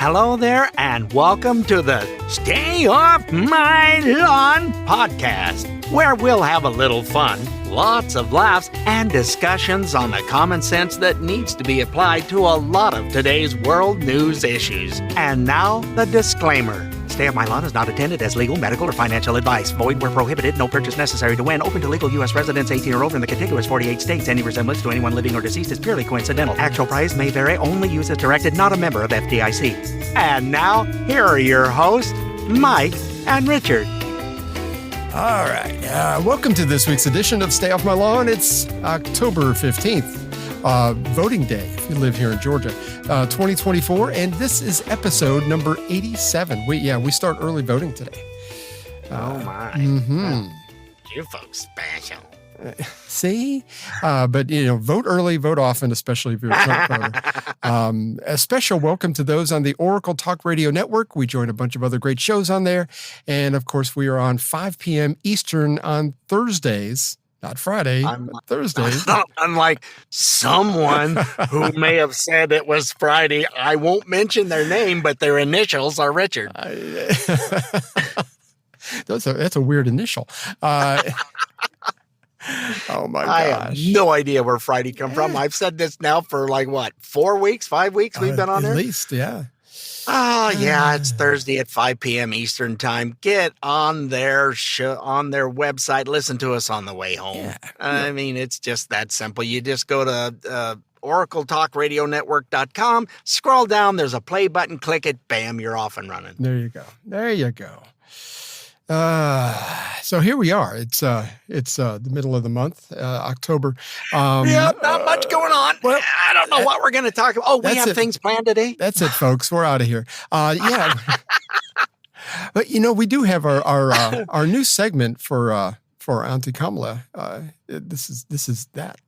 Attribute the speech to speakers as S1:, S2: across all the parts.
S1: Hello there, and welcome to the Stay Off My Lawn podcast, where we'll have a little fun, lots of laughs, and discussions on the common sense that needs to be applied to a lot of today's world news issues. And now, the disclaimer. Stay Off My Lawn is not intended as legal, medical, or financial advice. Void where prohibited. No purchase necessary to win. Open to legal U.S. residents 18 or over in the contiguous 48 states. Any resemblance to anyone living or deceased is purely coincidental. Actual price may vary. Only use as directed. Not a member of FDIC. And now, here are your hosts, Mike and Richard.
S2: All right. Welcome to this week's edition of Stay Off My Lawn. It's October 15th. Voting day, if you live here in Georgia, 2024, and this is episode number 87. We start early voting today.
S1: Oh my!
S2: Mm-hmm.
S1: You folks special.
S2: See, but vote early, vote often, especially if you're a Trump voter. A special welcome to those on the Oracle Talk Radio Network. We join a bunch of other great shows on there, and of course, we are on 5 p.m. Eastern on Thursdays. Not Friday, but Thursdays.
S1: Unlike someone who may have said it was Friday, I won't mention their name, but their initials are Richard.
S2: That's a weird initial. Oh my gosh.
S1: I have no idea where Friday come from. I've said this now for 4 weeks, 5 weeks we've been on there?
S2: At least, yeah.
S1: Oh, yeah, it's Thursday at 5 p.m. Eastern time. Get on their on their website. Listen to us on the way home.
S2: Yeah.
S1: I mean, it's just that simple. You just go to oracletalkradionetwork.com, scroll down, there's a play button, click it, bam, you're off and running.
S2: There you go. So here we are. It's the middle of the month, October.
S1: Yeah, not much going on. Well, I don't know what we're going to talk about. Oh, we have things planned today.
S2: That's it, folks. We're out of here. Yeah. But we do have our new segment for Auntie Kamala. This is that.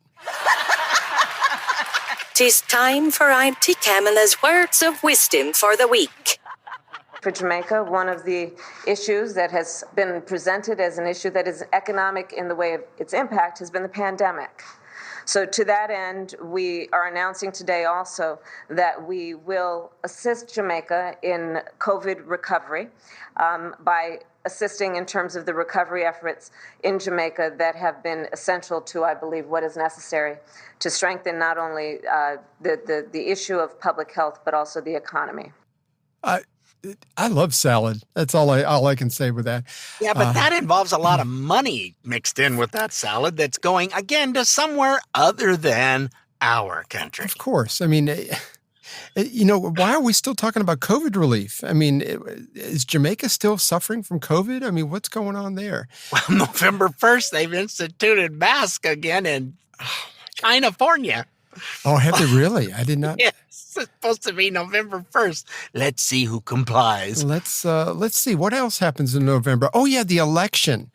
S3: 'Tis time for Auntie Kamala's words of wisdom for the week.
S4: For Jamaica, one of the issues that has been presented as an issue that is economic in the way of its impact has been the pandemic. So to that end, we are announcing today also that we will assist Jamaica in COVID recovery by assisting in terms of the recovery efforts in Jamaica that have been essential to, I believe, what is necessary to strengthen not only the issue of public health, but also the economy.
S2: I love salad. That's all I can say with that.
S1: Yeah, but that involves a lot of money mixed in with that salad that's going, again, to somewhere other than our country.
S2: Of course. I mean, why are we still talking about COVID relief? I mean, is Jamaica still suffering from COVID? I mean, what's going on there?
S1: Well, November 1st, they've instituted masks again in California.
S2: Oh, have they really? I did not.
S1: Yes, it's supposed to be November 1st. Let's see who complies.
S2: Let's see what else happens in November. Oh yeah, the election.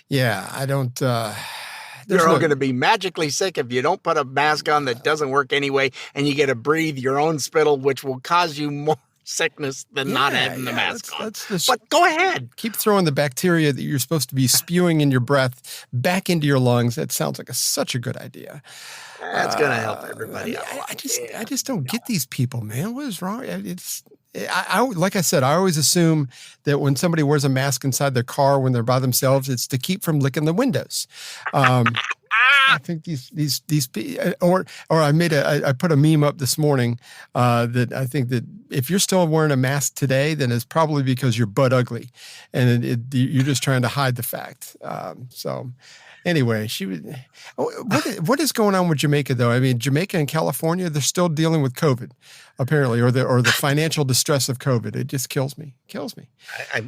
S2: Yeah, I don't.
S1: You're all going to be magically sick if you don't put a mask on that doesn't work anyway, and you get to breathe your own spittle, which will cause you more sickness than not having the mask on. But go ahead.
S2: Keep throwing the bacteria that you're supposed to be spewing in your breath back into your lungs. That sounds like such a good idea.
S1: That's going to help everybody out.
S2: I just don't get these people, man. What is wrong? I like I said, I always assume that when somebody wears a mask inside their car when they're by themselves, it's to keep from licking the windows. I think these or I put a meme up this morning that I think that if you're still wearing a mask today, then it's probably because you're butt ugly, and you're just trying to hide the fact. So. Anyway, what is going on with Jamaica, though? I mean, Jamaica and California, they're still dealing with COVID, apparently, or the financial distress of COVID. It just kills me.
S1: I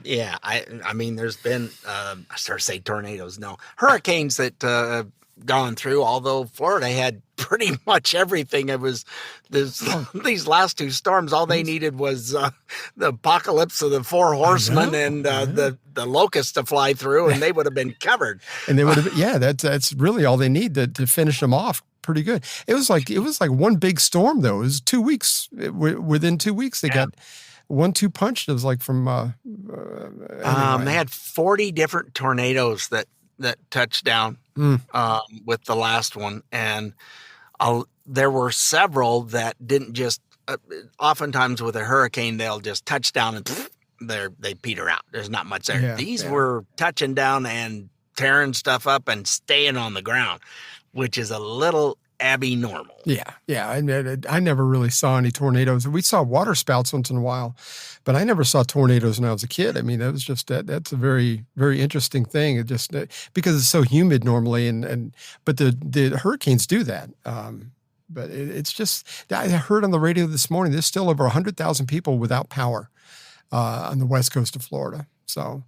S1: mean, there's been, I started to say tornadoes. No, hurricanes that gone through, although Florida had pretty much everything. It was these last two storms. All they needed was the apocalypse of the four horsemen and the locusts to fly through, and they would have been covered.
S2: And they would have, that's really all they need to finish them off pretty good. It was like one big storm though. It was 2 weeks. Within 2 weeks, they got 1-2 punch. It was like from. Anyway.
S1: They had 40 different tornadoes that touched down with the last one, and there were several that didn't just oftentimes with a hurricane, they'll just touch down and they peter out. There's not much there.
S2: Yeah,
S1: These were touching down and tearing stuff up and staying on the ground, which is a little abnormal.
S2: Yeah. I never really saw any tornadoes. We saw water spouts once in a while, but I never saw tornadoes when I was a kid. I mean, that was just that's a very, very interesting thing. It just because it's so humid normally, but the hurricanes do that. But it's just, I heard on the radio this morning, there's still over 100,000 people without power on the west coast of Florida. So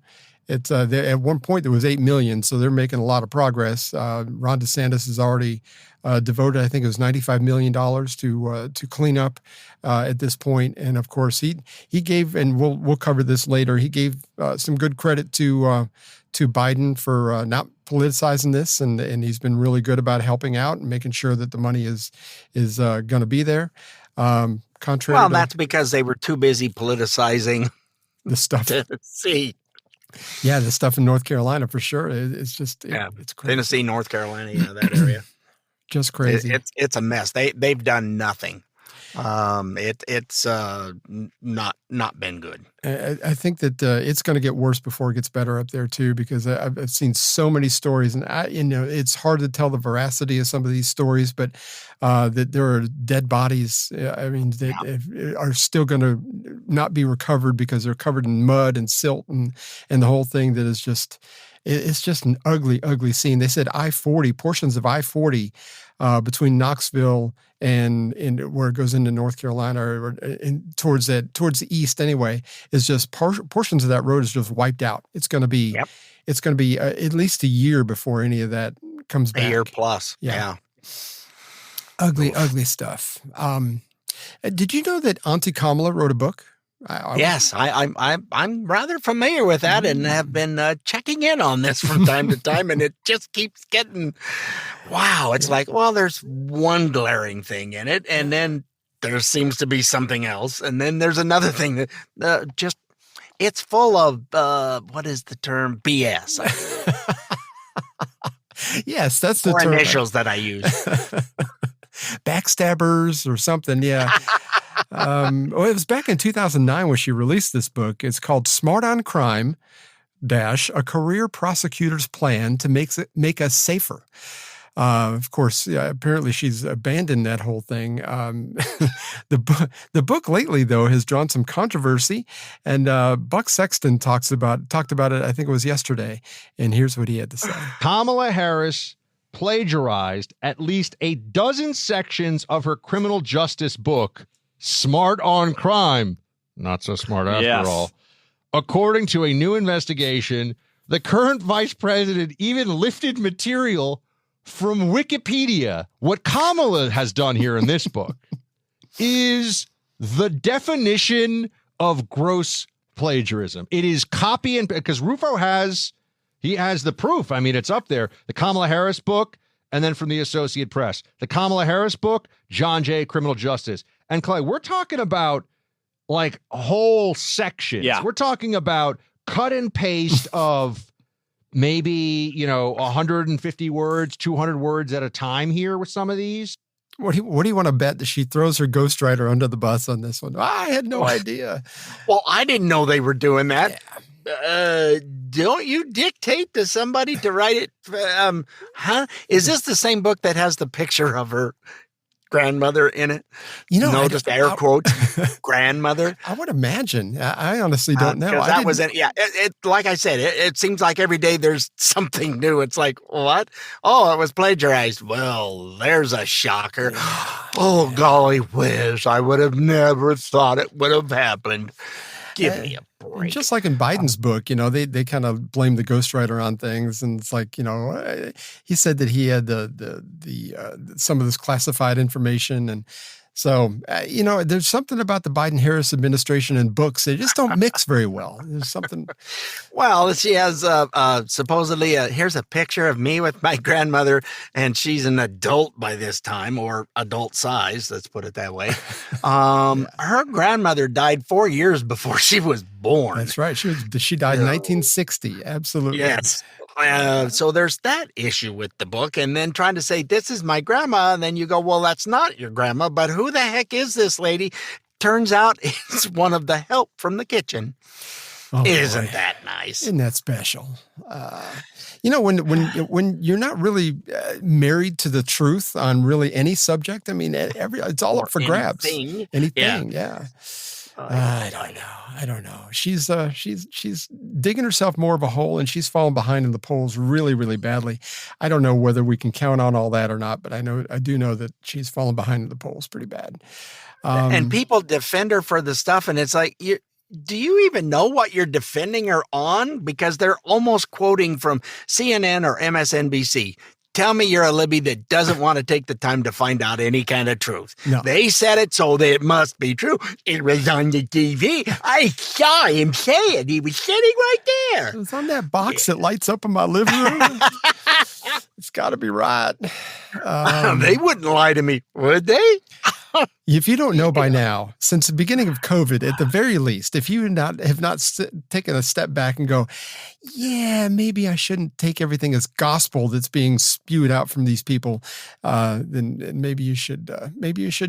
S2: it's at one point there was 8 million, so they're making a lot of progress. Ron DeSantis has already devoted, I think it was $95 million to clean up at this point. And of course, he gave, and we'll cover this later. He gave some good credit to Biden for not politicizing this, and he's been really good about helping out and making sure that the money is going to be there. Contrary,
S1: well, that's because they were too busy politicizing
S2: the stuff.
S1: Tennessee.
S2: Yeah, the stuff in North Carolina for sure. It's just it's crazy.
S1: Tennessee, North Carolina, that area.
S2: Just crazy.
S1: It's a mess. They've done nothing. It's not been good.
S2: I think that it's going to get worse before it gets better up there too, because I've seen so many stories, and it's hard to tell the veracity of some of these stories, but that there are dead bodies. I mean, that are still going to not be recovered because they're covered in mud and silt and the whole thing. That is just. It's just an ugly, ugly scene. They said portions of I-40 between Knoxville and where it goes into North Carolina or towards the east anyway, is just portions of that road is just wiped out. It's going to be at least a year before any of that comes back.
S1: A year plus. Yeah.
S2: Ugly, ugly stuff. Did you know that Auntie Kamala wrote a book?
S1: Yes, I'm rather familiar with that and have been checking in on this from time to time, and it just keeps getting, wow. It's like, well, there's one glaring thing in it, and then there seems to be something else, and then there's another thing that it's full of, what is the term? BS.
S2: Yes, that's the
S1: term.
S2: term.
S1: Initials that I use.
S2: Backstabbers or something, yeah. It was back in 2009 when she released this book. It's called Smart on Crime - A Career Prosecutor's Plan to Make Us Safer. Of course, apparently she's abandoned that whole thing. The book lately, though, has drawn some controversy, and Buck Sexton talked about it, I think it was yesterday, and here's what he had to say.
S5: Kamala Harris plagiarized at least a dozen sections of her criminal justice book, Smart on Crime. Not so smart after all. According to a new investigation, the current vice president even lifted material from Wikipedia. What Kamala has done here in this book is the definition of gross plagiarism. It is copy and because Rufo has the proof. I mean, it's up there. The Kamala Harris book, and then from the Associated Press. The Kamala Harris book, John Jay, Criminal Justice. And Clay, we're talking about like whole sections. Yeah. We're talking about cut and paste of maybe, 150 words, 200 words at a time here with some of these.
S2: What do you want to bet that she throws her ghostwriter under the bus on this one? I had no idea.
S1: Well, I didn't know they were doing that.
S2: Yeah.
S1: Don't you dictate to somebody to write it? Is this the same book that has the picture of her grandmother in it? Just air quotes, grandmother.
S2: I would imagine. I honestly don't know.
S1: That was it. Yeah. It like I said, it seems like every day there's something new. It's like, what? Oh, it was plagiarized. Well, there's a shocker. Oh, golly whiz. I would have never thought it would have happened. Give me a break.
S2: Just like in Biden's book, they kind of blame the ghostwriter on things, and it's like, he said that he had the some of this classified information, and so there's something about the Biden-Harris administration and books; they just don't mix very well. There's something.
S1: Well, she has supposedly here's a picture of me with my grandmother, and she's an adult by this time, or adult size. Let's put it that way. Her grandmother died 4 years before she was born.
S2: That's right. She died in 1960. Absolutely.
S1: Yes. So there's that issue with the book, and then trying to say, this is my grandma, and then you go, well, that's not your grandma, but who the heck is this lady? Turns out it's one of the help from the kitchen.
S2: Oh,
S1: Isn't
S2: boy.
S1: that nice?
S2: Isn't that special? When you're not really married to the truth on really any subject, I mean, it's all up for grabs. Anything, yeah. I don't know. She's digging herself more of a hole, and she's fallen behind in the polls really, really badly. I don't know whether we can count on all that or not, but I do know that she's fallen behind in the polls pretty bad.
S1: And people defend her for the stuff, and it's like, do you even know what you're defending her on? Because they're almost quoting from CNN or MSNBC. Tell me you're a Libby that doesn't want to take the time to find out any kind of truth.
S2: No.
S1: They said it, so it must be true. It was on the TV. I saw him say it. He was sitting right there.
S2: It's on that box that lights up in my living room. It's got to be right.
S1: They wouldn't lie to me, would they?
S2: If you don't know by now, since the beginning of COVID, at the very least, if you have not taken a step back and go, yeah, maybe I shouldn't take everything as gospel that's being spewed out from these people, then maybe you should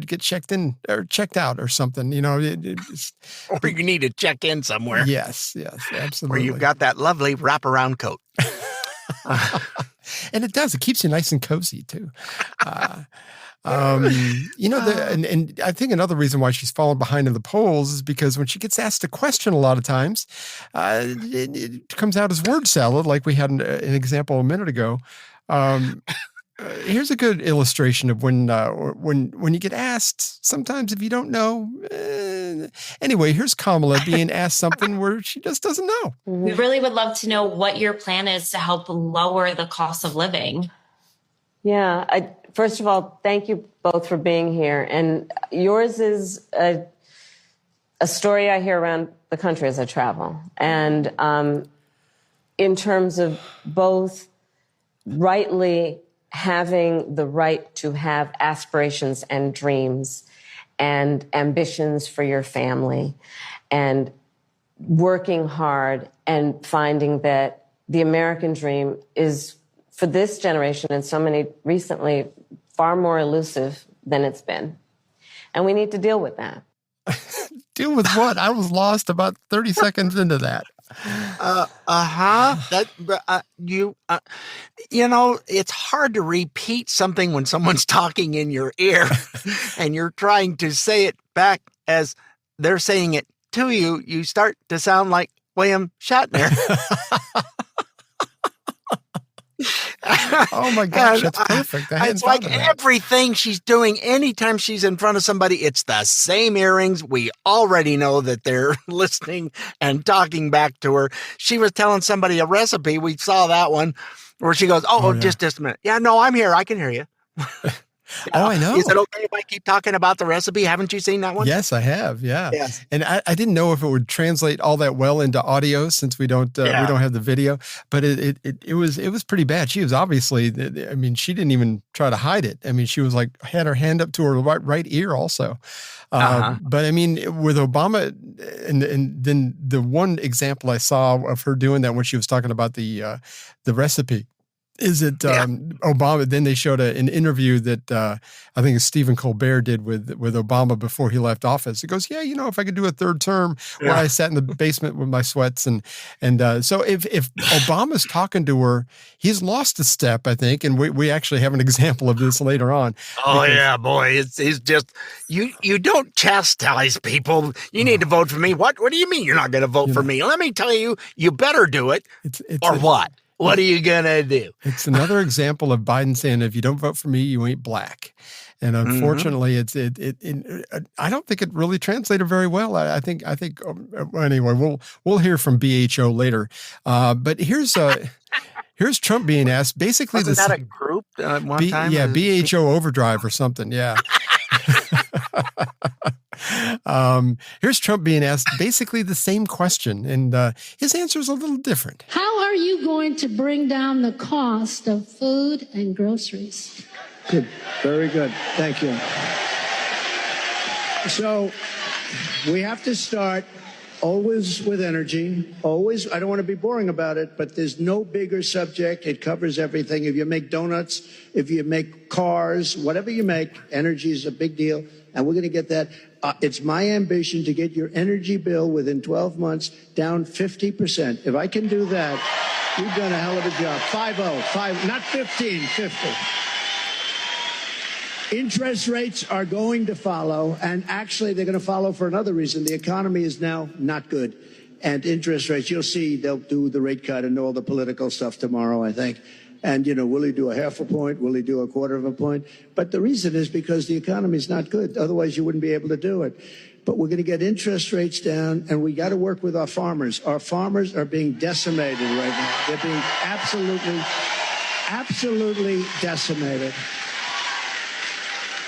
S2: get checked in or checked out or something. You know,
S1: Or you need to check in somewhere.
S2: Yes, absolutely.
S1: Where you've got that lovely wraparound coat.
S2: And it does. It keeps you nice and cozy too. And I think another reason why she's fallen behind in the polls is because when she gets asked a question, a lot of times, it comes out as word salad, like we had an example a minute ago. Here's a good illustration of when you get asked. Sometimes if you don't know, anyway, here's Kamala being asked something where she just doesn't know.
S6: We really would love to know what your plan is to help lower the cost of living.
S4: Yeah. First of all, thank you both for being here. And yours is a story I hear around the country as I travel. And in terms of both rightly having the right to have aspirations and dreams and ambitions for your family and working hard and finding that the American dream is, for this generation and so many recently, far more elusive than it's been. And we need to deal with that.
S2: Deal with what? I was lost about 30 seconds into that.
S1: It's hard to repeat something when someone's talking in your ear and you're trying to say it back as they're saying it to you. You start to sound like William Shatner.
S2: Oh my gosh, that's perfect.
S1: It's like everything she's doing, anytime she's in front of somebody, it's the same earrings. We already know that they're listening and talking back to her. She was telling somebody a recipe. We saw that one where she goes, just a minute. Yeah, no, I'm here. I can hear you.
S2: I know.
S1: Is it okay if I keep talking about the recipe? Haven't you seen that one?
S2: Yes, I have. Yeah.
S1: Yes.
S2: And I didn't know if it would translate all that well into audio since we don't have the video, but it was pretty bad. She was obviously, I mean, she didn't even try to hide it. I mean, she was like, had her hand up to her right ear also. But I mean, with Obama, and then the one example I saw of her doing that when she was talking about the recipe, is it Obama? Then they showed an interview that I think Stephen Colbert did with Obama before he left office. He goes, yeah, if I could do a third term where I sat in the basement with my sweats. And so if Obama's talking to her, he's lost a step, I think. And we actually have an example of this later on.
S1: Oh, yeah, boy. It's just, you don't chastise people. You need to vote for me. What do you mean you're not going to vote for me? Let me tell you, you better do it. What? What are you going to do?
S2: It's another example of Biden saying, if you don't vote for me, you ain't black. And unfortunately, I don't think it really translated very well. I think anyway, we'll hear from BHO later. But here's Trump being asked basically
S1: Wasn't that a group one time?
S2: Yeah, BHO Overdrive or something. Yeah. Here's Trump being asked basically the same question, and his answer is a little different.
S7: How are you going to bring down the cost of food and groceries?
S8: Good. Very good. Thank you. So we have to start always with energy, always. I don't want to be boring about it, but there's no bigger subject. It covers everything. If you make donuts, if you make cars, whatever you make, energy is a big deal. And we're going to get that. It's my ambition to get your energy bill within 12 months down 50%. If I can do that, you've done a hell of a job. 5-0, not 15, 50. Interest rates are going to follow, and actually they're going to follow for another reason. The economy is now not good, and interest rates, you'll see they'll do the rate cut and all the political stuff tomorrow, I think. And, will he do a half a point? Will he do a quarter of a point? But the reason is because the economy is not good. Otherwise, you wouldn't be able to do it. But we're going to get interest rates down, and we got to work with our farmers. Our farmers are being decimated right now. They're being absolutely decimated.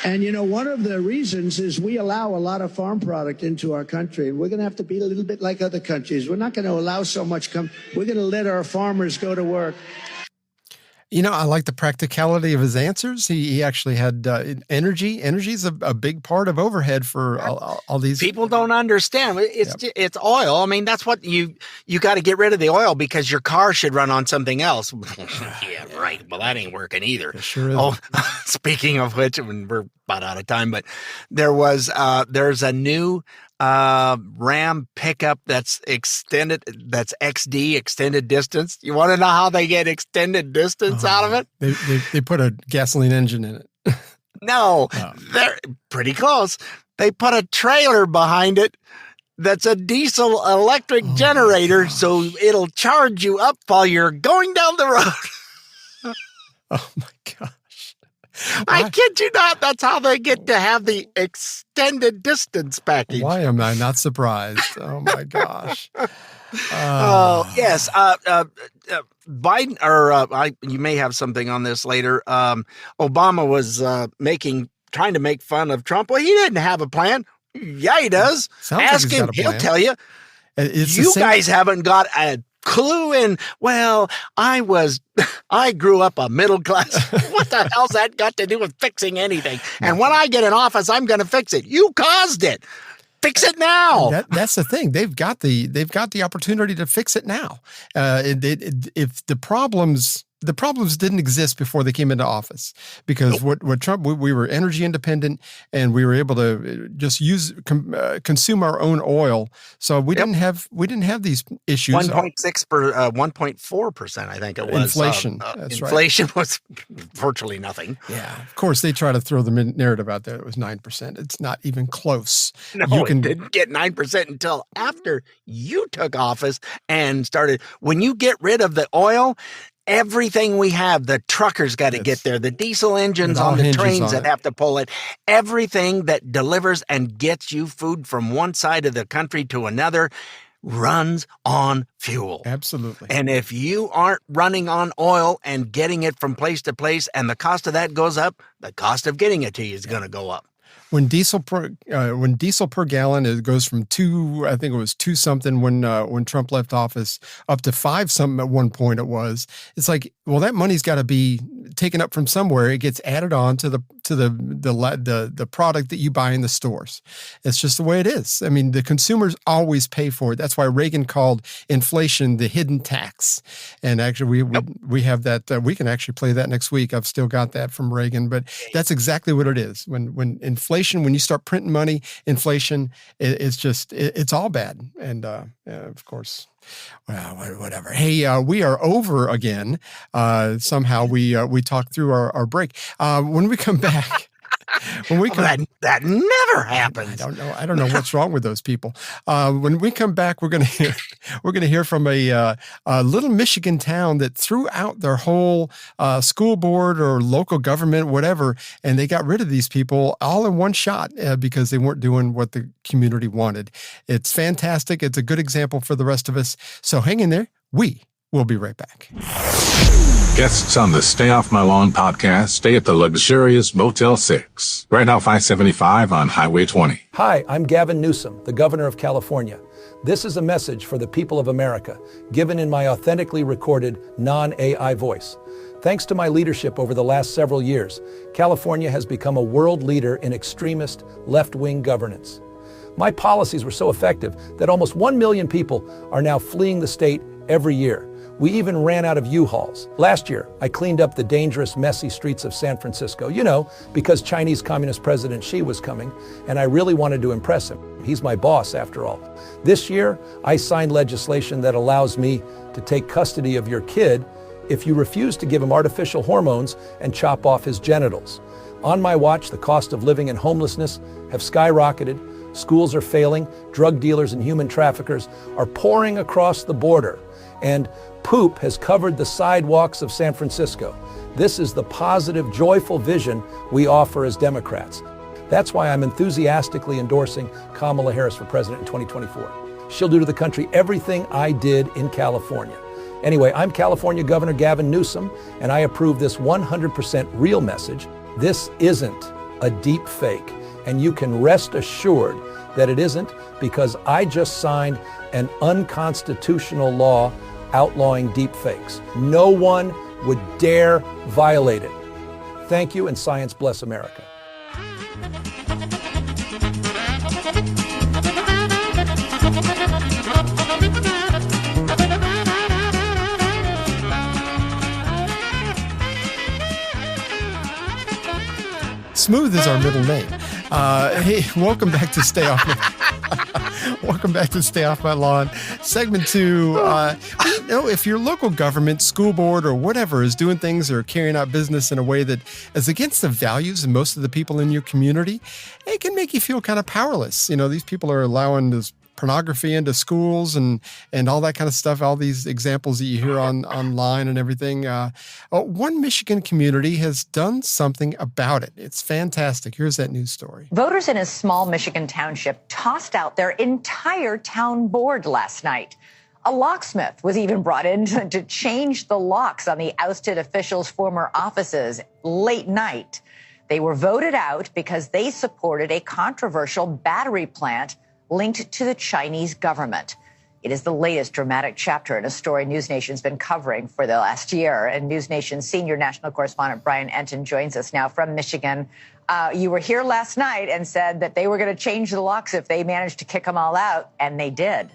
S8: And, one of the reasons is we allow a lot of farm product into our country. And we're going to have to be a little bit like other countries. We're not going to allow so much We're going to let our farmers go to work.
S2: I like the practicality of his answers. He actually had energy. Energy is a big part of overhead for all these.
S1: People don't understand. It's oil. I mean, that's what you got to get rid of the oil because your car should run on something else. Yeah, right. Well, that ain't working either.
S2: It sure is.
S1: Oh, speaking of which, we're about out of time, but there's a new Ram pickup that's extended, that's XD, extended distance. You want to know how they get extended distance out of it?
S2: They put a gasoline engine in it.
S1: No, they're pretty close. They put a trailer behind it that's a diesel electric generator, so it'll charge you up while you're going down the road.
S2: Oh my gosh.
S1: I kid you not. That's how they get to have the extended distance package.
S2: Why am I not surprised? Oh my gosh.
S1: Oh, yes. Biden, or you may have something on this later. Obama was trying to make fun of Trump. Well, he didn't have a plan. Yeah, he does. Ask him. He'll tell you. You guys haven't got a clue in, well, I grew up a middle class. What the hell's that got to do with fixing anything? And when I get in office, I'm going to fix it. You caused it. Fix it now.
S2: That's the thing. They've got the opportunity to fix it now. If the problems didn't exist before they came into office, because what Trump, we were energy independent and we were able to just consume our own oil. So we didn't have these issues.
S1: 1.4%, I think it was.
S2: Inflation. That's
S1: inflation was virtually nothing.
S2: Yeah. Of course, they try to throw the narrative out there. It was 9%. It's not even close.
S1: No, it didn't get 9% until after you took office and started. When you get rid of the oil, everything we have, the truckers got to get there, the diesel engines on the trains that have to pull it, everything that delivers and gets you food from one side of the country to another runs on fuel.
S2: Absolutely.
S1: And if you aren't running on oil and getting it from place to place and the cost of that goes up, the cost of getting it to you is going to go up.
S2: When diesel per gallon, it goes from I think it was 2 something when Trump left office, up to 5 something at one point it was. It's like, well, that money's got to be taken up from somewhere. It gets added on to the product that you buy in the stores. It's just the way it is. I mean, the consumers always pay for it. That's why Reagan called inflation the hidden tax. And actually, we have that. We can actually play that next week. I've still got that from Reagan, but that's exactly what it is. When inflation, when you start printing money, inflation, it's all bad. And of course, well, whatever. Hey, we are over again. Somehow we talked through our break. When we come back.
S1: That never happens.
S2: I don't know what's wrong with those people. When we come back, we're going to hear from a little Michigan town that threw out their whole school board or local government, whatever, and they got rid of these people all in one shot because they weren't doing what the community wanted. It's fantastic. It's a good example for the rest of us. So hang in there. We'll be right back.
S9: Guests on the Stay Off My Lawn podcast stay at the luxurious Motel 6, right off I-75 on Highway 20.
S10: Hi, I'm Gavin Newsom, the governor of California. This is a message for the people of America, given in my authentically recorded, non-AI voice. Thanks to my leadership over the last several years, California has become a world leader in extremist, left-wing governance. My policies were so effective that almost 1 million people are now fleeing the state every year. We even ran out of U-Hauls. Last year, I cleaned up the dangerous, messy streets of San Francisco, because Chinese Communist President Xi was coming, and I really wanted to impress him. He's my boss, after all. This year, I signed legislation that allows me to take custody of your kid if you refuse to give him artificial hormones and chop off his genitals. On my watch, the cost of living and homelessness have skyrocketed. Schools are failing. Drug dealers and human traffickers are pouring across the border. And poop has covered the sidewalks of San Francisco. This is the positive, joyful vision we offer as Democrats. That's why I'm enthusiastically endorsing Kamala Harris for president in 2024. She'll do to the country everything I did in California. Anyway, I'm California Governor Gavin Newsom, and I approve this 100% real message. This isn't a deep fake, and you can rest assured that it isn't, because I just signed an unconstitutional law outlawing deep fakes. No one would dare violate it. Thank you, and science bless America.
S2: Smooth is our middle name. Hey, welcome back to Stay Off. Welcome back to Stay Off My Lawn. Segment 2. If your local government, school board, or whatever is doing things or carrying out business in a way that is against the values of most of the people in your community, it can make you feel kind of powerless. These people are allowing this pornography into schools and all that kind of stuff, all these examples that you hear online and everything. One Michigan community has done something about it. It's fantastic. Here's that news story.
S11: Voters in a small Michigan township tossed out their entire town board last night. A locksmith was even brought in to change the locks on the ousted officials' former offices late night. They were voted out because they supported a controversial battery plant linked to the Chinese government. It is the latest dramatic chapter in a story News Nation's been covering for the last year. And News Nation's senior national correspondent Brian Enton joins us now from Michigan. You were here last night and said that they were going to change the locks if they managed to kick them all out, and they did.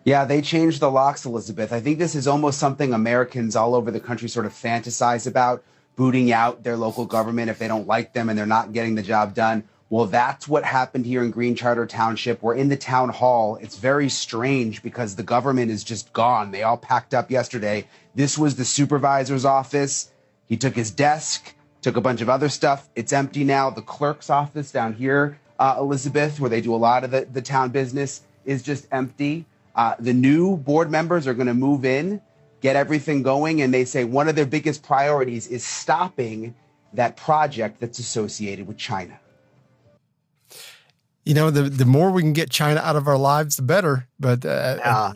S12: Yeah, they changed the locks, Elizabeth. I think this is almost something Americans all over the country sort of fantasize about, booting out their local government if they don't like them and they're not getting the job done. Well, that's what happened here in Green Charter Township. We're in the town hall. It's very strange because the government is just gone. They all packed up yesterday. This was the supervisor's office. He took his desk, took a bunch of other stuff. It's empty now. The clerk's office down here, Elizabeth, where they do a lot of the town business, is just empty. The new board members are going to move in, get everything going, and they say one of their biggest priorities is stopping that project that's associated with China.
S2: The more we can get China out of our lives, the better. But
S1: are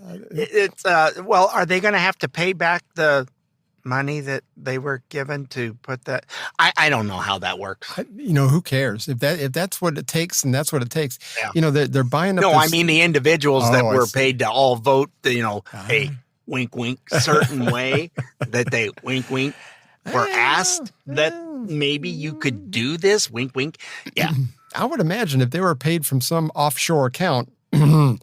S1: they going to have to pay back the money that they were given to put that? I don't know how that works.
S2: Who cares if that's what it takes, and that's what it takes. Yeah. They're buying up.
S1: No, I mean the individuals that were paid to all vote. A wink, wink, certain way that they wink, wink were asked that maybe you could do this. Wink, wink. Yeah.
S2: I would imagine if they were paid from some offshore account, then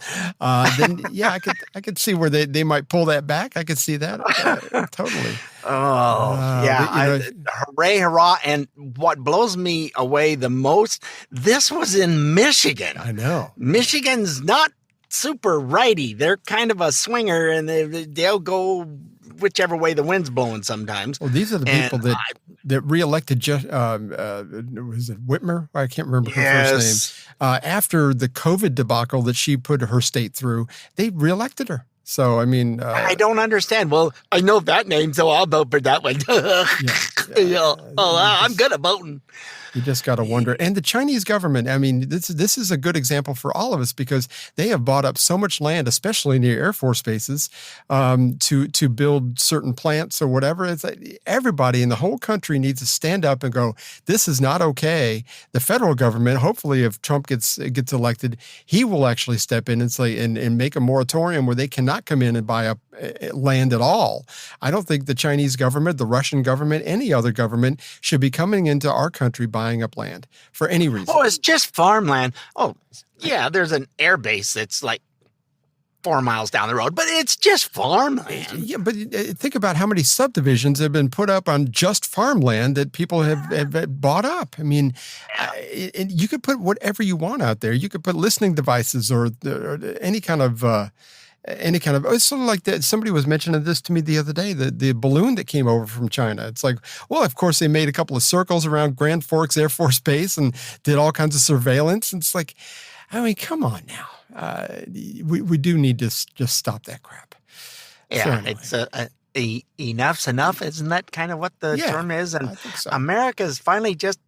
S2: yeah, I could see where they might pull that back. I could see that totally.
S1: Hooray, hurrah! And what blows me away the most, this was in Michigan.
S2: I know.
S1: Michigan's not super righty. They're kind of a swinger, and they'll go whichever way the wind's blowing sometimes.
S2: Well, these are the people that reelected was it Whitmer? I can't remember her first name. After the COVID debacle that she put her state through, they reelected her. So, I mean...
S1: I don't understand. Well, I know that name, so I'll vote for that one. I'm good at voting.
S2: You just got to wonder. And the Chinese government, I mean, this is a good example for all of us because they have bought up so much land, especially near Air Force bases, to build certain plants or whatever. It's like everybody in the whole country needs to stand up and go, this is not okay. The federal government, hopefully if Trump gets elected, he will actually step in and say and make a moratorium where they cannot come in and buy up land at all. I don't think the Chinese government, the Russian government, any other government should be coming into our country buying buying up land for any reason.
S1: Oh, it's just farmland. Oh, yeah, there's an air base that's like 4 miles down the road, but it's just farmland.
S2: Yeah, but think about how many subdivisions have been put up on just farmland that people have bought up. I mean, you could put whatever you want out there. You could put listening devices or any kind of. It's sort of like that. Somebody was mentioning this to me the other day, the balloon that came over from China. It's like, well, of course, they made a couple of circles around Grand Forks Air Force Base and did all kinds of surveillance. And it's like, I mean, come on now. We do need to just stop that crap.
S1: Yeah, so it's enough's enough. Isn't that kind of what the term is? And
S2: I think so.
S1: America's finally just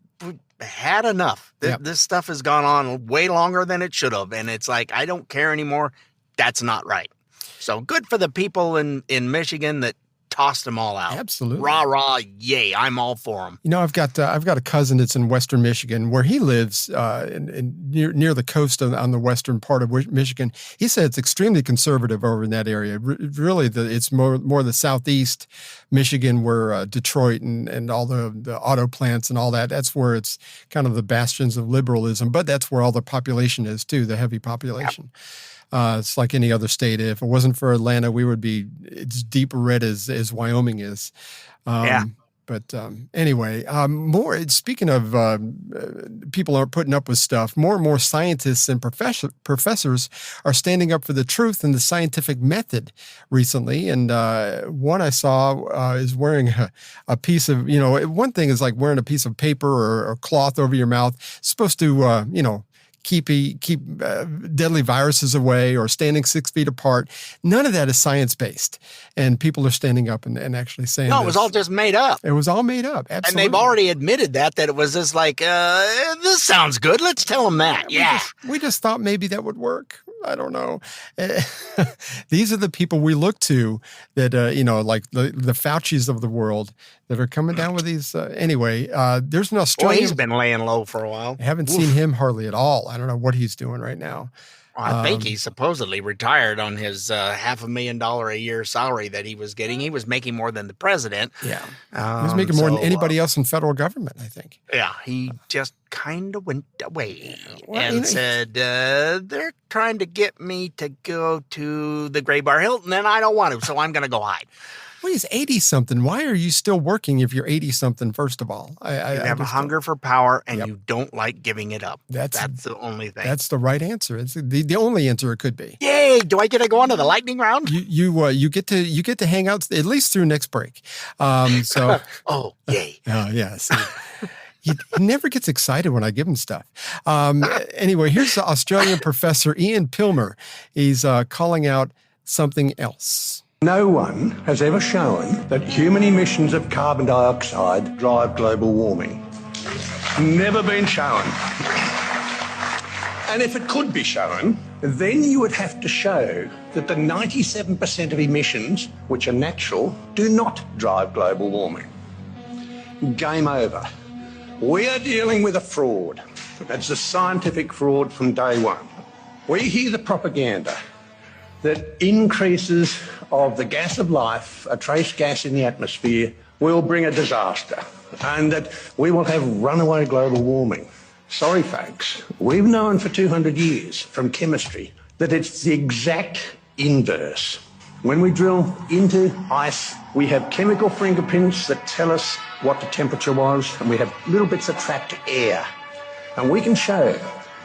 S1: had enough. This stuff has gone on way longer than it should have. And it's like, I don't care anymore. That's not right. So good for the people in Michigan that tossed them all out.
S2: Absolutely.
S1: Rah, rah, yay. I'm all for them.
S2: You know, I've got a cousin that's in Western Michigan where he lives near the coast on the western part of Michigan. He said it's extremely conservative over in that area. Really, it's more the southeast Michigan where Detroit and all the auto plants and all that, that's where it's kind of the bastions of liberalism. But that's where all the population is too, the heavy population. Yep. It's like any other state. If it wasn't for Atlanta, we would be as deep red as Wyoming is. But anyway, speaking of people aren't putting up with stuff, more and more scientists and professors are standing up for the truth and the scientific method recently. And one I saw is wearing a piece of, one thing is like wearing a piece of paper or cloth over your mouth. It's supposed to, keep deadly viruses away or standing 6 feet apart. None of that is science-based. And people are standing up and actually saying
S1: no, it was all just made up.
S2: It was all made up. Absolutely.
S1: And they've already admitted that it was just like, this sounds good. Let's tell them that. Yeah.
S2: We just thought maybe that would work. I don't know. These are the people we look to that, like the Faucis of the world that are coming down with these. Anyway, there's an Australian.
S1: Well, he's been laying low for a while.
S2: I haven't seen him hardly at all. I don't know what he's doing right now.
S1: I think he supposedly retired on his $500,000 a year salary that he was getting. He was making more than the president.
S2: Yeah. He was making more than anybody else in federal government, I think.
S1: Yeah. He just kind of went away and said, they're trying to get me to go to the Gray Bar Hilton, and I don't want to, so I'm going to go hide.
S2: Well, he's 80-something. Why are you still working if you're 80-something, first of all?
S1: You have a hunger for power, and you don't like giving it up. That's the only thing.
S2: That's the right answer. It's the only answer it could be.
S1: Yay! Do I get to go on to the lightning round?
S2: You get to hang out at least through next break. So
S1: oh, yay.
S2: Oh, yes. He never gets excited when I give him stuff. Anyway, here's the Australian professor Ian Pilmer. He's calling out something else.
S13: No one has ever shown that human emissions of carbon dioxide drive global warming. Never been shown. And if it could be shown, then you would have to show that the 97% of emissions, which are natural, do not drive global warming. Game over. We are dealing with a fraud. It's a scientific fraud from day one. We hear the propaganda that increases of the gas of life, a trace gas in the atmosphere, will bring a disaster and that we will have runaway global warming. Sorry, folks, we've known for 200 years from chemistry that it's the exact inverse. When we drill into ice, we have chemical fingerprints that tell us what the temperature was, and we have little bits of trapped air. And we can show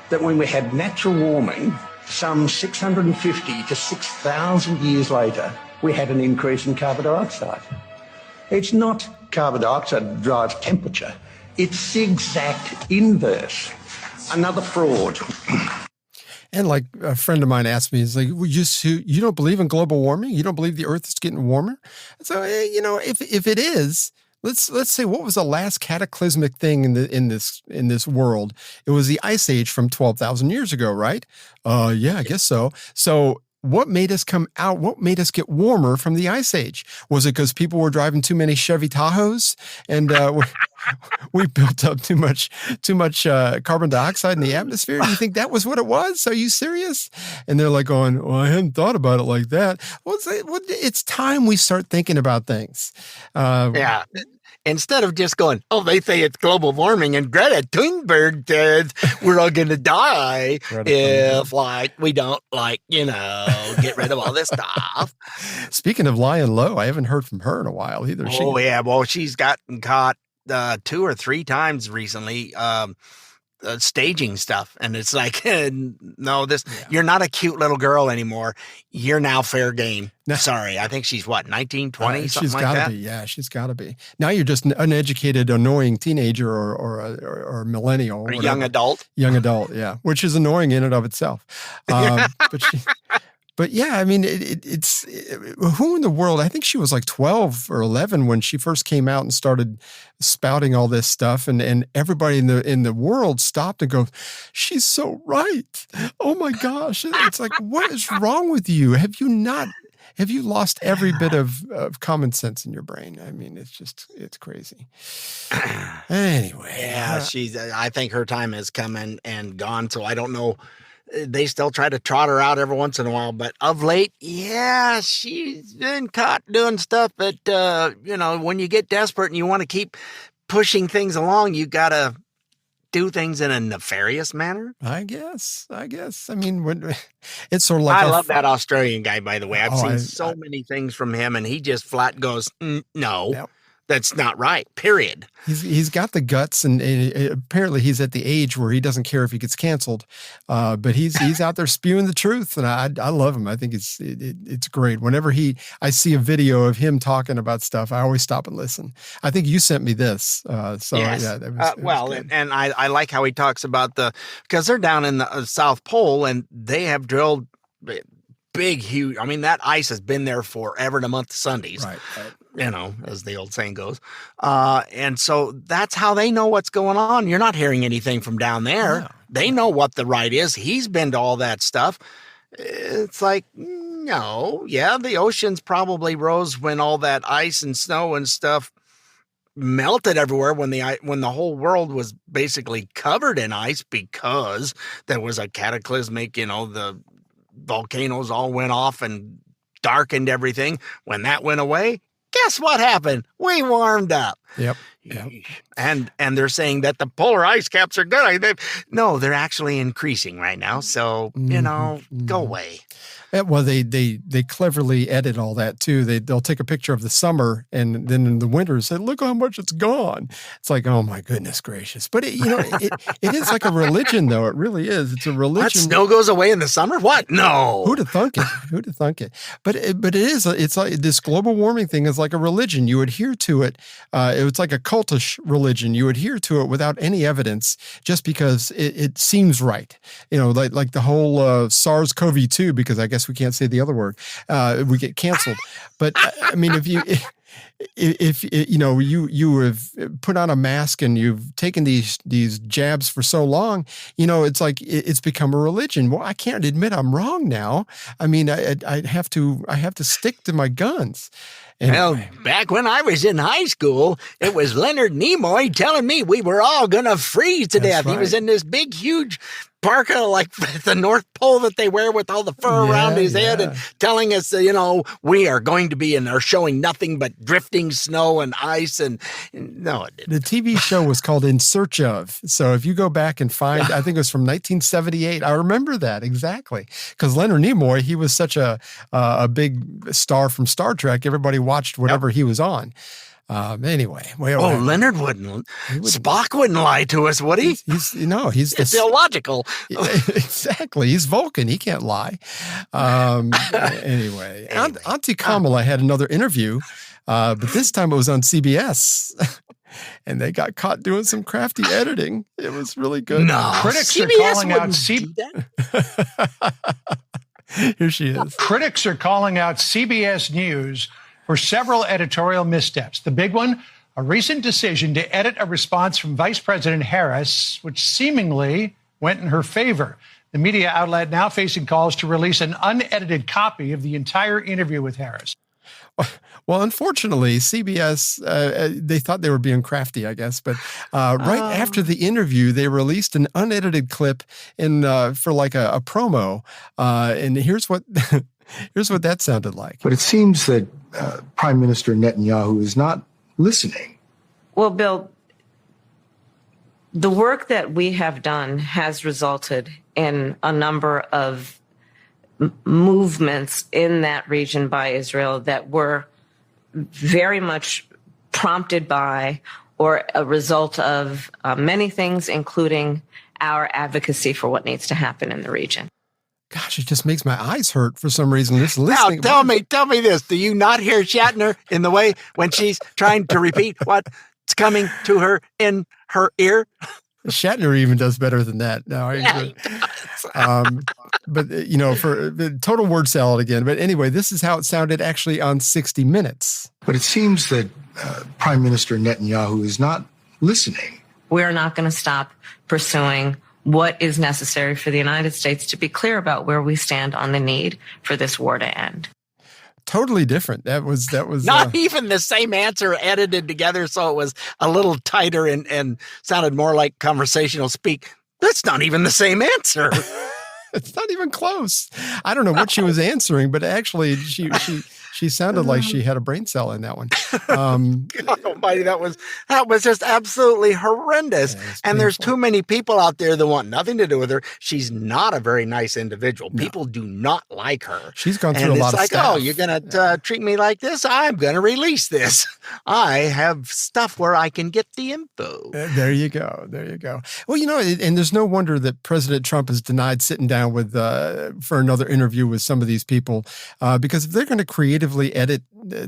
S13: that when we had natural warming, some 650 to 6,000 years later, we had an increase in carbon dioxide. It's not carbon dioxide that drives temperature. It's the exact inverse. Another fraud.
S2: And like a friend of mine asked me, he's like, you don't believe in global warming? You don't believe the earth is getting warmer? So, if it is, let's say, what was the last cataclysmic thing in this world? It was the Ice Age from 12,000 years ago, right? Yeah, I guess so. So what made us come out? What made us get warmer from the Ice Age? Was it because people were driving too many Chevy Tahoes and we built up too much carbon dioxide in the atmosphere? Do you think that was what it was? Are you serious? And they're like going, well, I hadn't thought about it like that. Well, it's time we start thinking about things.
S1: Yeah. instead of just going, oh, they say it's global warming and Greta Thunberg says we're all going to die if we don't get rid of all this stuff.
S2: Speaking of lying low, I haven't heard from her in a while either.
S1: Well, she's gotten caught 2 or 3 times recently. Staging stuff, and it's like, no, you're not a cute little girl anymore. You're now fair game. Sorry, I think she's 19, 20, something like that. She's got to be. Yeah, she's got to be. Now you're just an uneducated, annoying teenager or millennial, or young adult.
S2: Young adult, yeah, which is annoying in and of itself. But yeah, I mean, it's who in the world? I think she was like 12 or 11 when she first came out and started spouting all this stuff, and everybody in the world stopped and go, "She's so right! Oh my gosh!" It's like, what is wrong with you? Have you lost every bit of common sense in your brain? I mean, it's crazy. Anyway,
S1: yeah, I think her time has come and gone. So I don't know. They still try to trot her out every once in a while, but of late, yeah, she's been caught doing stuff that, when you get desperate and you want to keep pushing things along, you got to do things in a nefarious manner.
S2: I guess. I mean, it's sort of like...
S1: I love that Australian guy, by the way. I've seen so many things from him, and he just flat goes, no. Yep. That's not right, period.
S2: He's got the guts, and apparently he's at the age where he doesn't care if he gets canceled. But he's out there spewing the truth, and I love him. I think it's great. Whenever I see a video of him talking about stuff, I always stop and listen. I think you sent me this.
S1: Yes.
S2: Yeah, that was
S1: and I like how he talks about because they're down in the South Pole, and they have drilled big, huge. I mean, that ice has been there forever in a month of Sundays.
S2: Right.
S1: As the old saying goes. And so that's how they know what's going on. You're not hearing anything from down there. No. They know what the right is. He's been to all that stuff. It's like, no, yeah, the oceans probably rose when all that ice and snow and stuff melted everywhere when the whole world was basically covered in ice because there was a cataclysmic, the volcanoes all went off and darkened everything. When that went away, guess what happened? We warmed up.
S2: Yep.
S1: And they're saying that the polar ice caps are good. They're actually increasing right now. So, go away.
S2: Yeah, well, they cleverly edit all that too. They'll take a picture of the summer and then in the winter say, "Look how much it's gone." It's like, oh my goodness gracious! But it is like a religion, though. It really is. It's a religion.
S1: What, snow goes away in the summer? What? No.
S2: Who'd have thunk it? But it is. It's like this global warming thing is like a religion. You adhere to it. It's like a cultish religion. You adhere to it without any evidence, just because it seems right. Like the whole SARS-CoV-2, because I guess we can't say the other word. We get canceled. But I mean, if you have put on a mask and you've taken these jabs for so long, it's like it's become a religion. Well, I can't admit I'm wrong now. I mean, I have to stick to my guns. Anyway.
S1: Well, back when I was in high school, it was Leonard Nimoy telling me we were all going to freeze to death. Right. He was in this big, huge parka, like the North Pole that they wear with all the fur around his head, and telling us, we are going to be, and are showing nothing but drifting snow and ice. And no, it didn't.
S2: The TV show was called In Search Of. So if you go back and find, I think it was from 1978. I remember that exactly. Because Leonard Nimoy, he was such a big star from Star Trek. Everybody watched whatever he was on. Anyway.
S1: Leonard wouldn't. Spock wouldn't lie to us, would he?
S2: It's
S1: illogical.
S2: Exactly. He's Vulcan. He can't lie. Anyway. Auntie Kamala had another interview, but this time it was on CBS. And they got caught doing some crafty editing. It was really good.
S1: No.
S14: Critics
S1: CBS
S14: are calling out
S2: Here she is.
S14: Critics are calling out CBS News for several editorial missteps. The big one, a recent decision to edit a response from Vice President Harris, which seemingly went in her favor. The media outlet now facing calls to release an unedited copy of the entire interview with Harris.
S2: Well, unfortunately, CBS, they thought they were being crafty, I guess. But right after the interview, they released an unedited clip for like a promo. And here's what that sounded like.
S15: But it seems that Prime Minister Netanyahu is not listening
S4: Well, Bill, the work that we have done has resulted in a number of movements in that region by Israel that were very much prompted by or a result of many things, including our advocacy for what needs to happen in the region.
S2: Gosh, it just makes my eyes hurt for some reason. Just listening.
S1: Now, tell me this. Do you not hear Shatner in the way when she's trying to repeat what's coming to her in her ear?
S2: Shatner even does better than that. No, I agree. But, for the total word salad again. But anyway, this is how it sounded actually on 60 Minutes.
S15: But it seems that Prime Minister Netanyahu is not listening.
S4: We're not going to stop pursuing what is necessary for the United States to be clear about where we stand on the need for this war to end.
S2: Totally different. That was
S1: not even the same answer edited together, so it was a little tighter and sounded more like conversational speak. That's not even the same answer.
S2: It's not even close. I don't know what she was answering, but actually she sounded like she had a brain cell in that one.
S1: God almighty, that was just absolutely horrendous. And there's too many people out there that want nothing to do with her. She's not a very nice individual. No. People do not like her.
S2: She's gone through a lot of stuff.
S1: It's like, oh, you're going to treat me like this? I'm going to release this. I have stuff where I can get the info.
S2: There you go. Well, and there's no wonder that President Trump has denied sitting down with for another interview with some of these people, because if they're going to creatively edit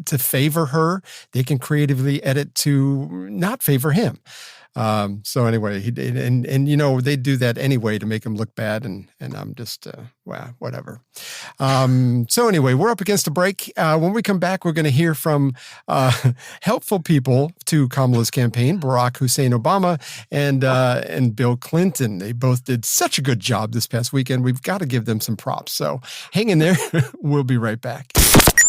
S2: to favor her, they can creatively edit to not favor him. So anyway, they do that anyway to make him look bad, and I'm just whatever. So anyway, we're up against a break. When we come back, we're going to hear from helpful people to Kamala's campaign, Barack Hussein Obama and Bill Clinton. They both did such a good job this past weekend. We've got to give them some props. So hang in there. We'll be right back.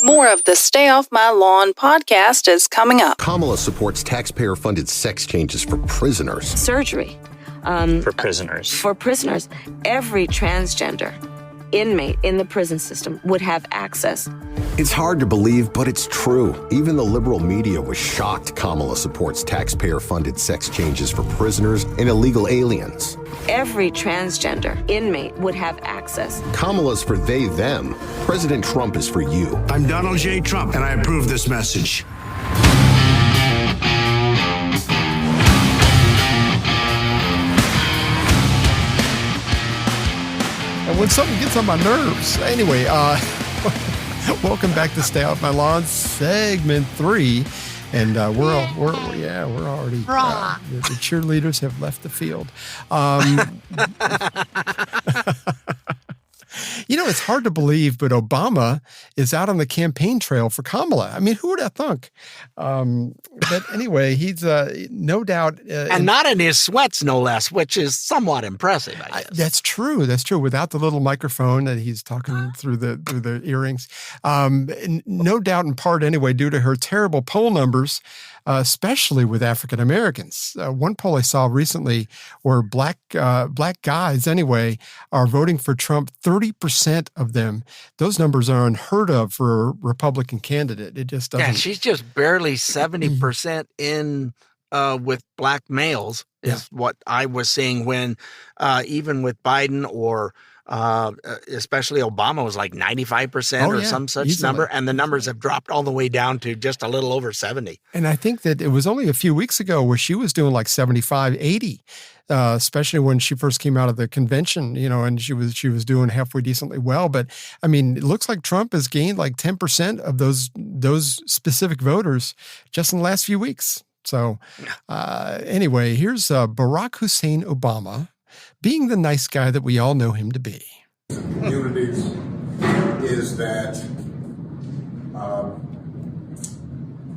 S16: More of the Stay Off My Lawn podcast is coming up.
S17: Kamala supports taxpayer-funded sex changes for prisoners.
S3: Surgery.
S18: For prisoners.
S3: For prisoners. Every transgender inmate in the prison system would have access.
S17: It's hard to believe, but it's true. Even the liberal media was shocked Kamala supports taxpayer-funded sex changes for prisoners and illegal aliens.
S3: Every transgender inmate would have access.
S17: Kamala's for they, them. President Trump is for you.
S19: I'm Donald J. Trump, and I approve this message.
S2: And when something gets on my nerves. Anyway, welcome back to Stay Off My Lawn, segment 3. And we're already, the cheerleaders have left the field. It's hard to believe, but Obama is out on the campaign trail for Kamala. I mean, who would have thunk? But anyway, he's no doubt.
S1: And not in his sweats, no less, which is somewhat impressive, I guess.
S2: That's true. Without the little microphone that he's talking through the earrings. No doubt in part, anyway, due to her terrible poll numbers, especially with African Americans. One poll I saw recently where black guys, anyway, are voting for Trump. 30% of them. Those numbers are unheard of for a Republican candidate. It just doesn't.
S1: Yeah, she's just barely 70% in with black males is what I was seeing when even with Biden or especially Obama was like 95% or some such
S2: easily.
S1: number. And the numbers have dropped all the way down to just a little over 70.
S2: And I think that it was only a few weeks ago where she was doing like 75, 80, especially when she first came out of the convention, and she was doing halfway decently well. But I mean, it looks like Trump has gained like 10% of those specific voters just in the last few weeks. So anyway, here's Barack Hussein Obama being the nice guy that we all know him to be.
S20: Communities is that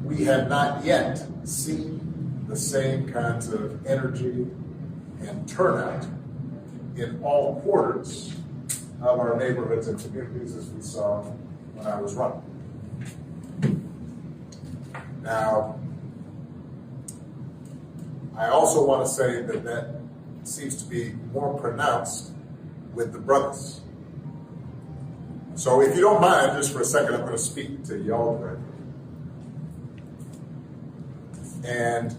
S20: we have not yet seen the same kinds of energy and turnout in all quarters of our neighborhoods and communities as we saw when I was running. Now, I also want to say that seems to be more pronounced with the brothers. So if you don't mind, just for a second, I'm going to speak to y'all directly. And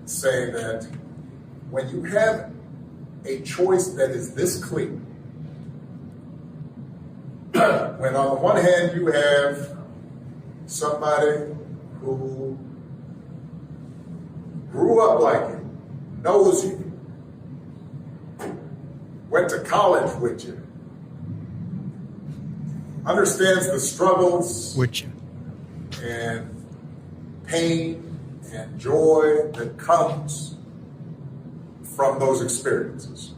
S20: say that when you have a choice that is this clear, when on the one hand you have somebody who grew up like you, knows you, went to college with you, understands the struggles
S2: with you
S20: and pain and joy that comes from those experiences.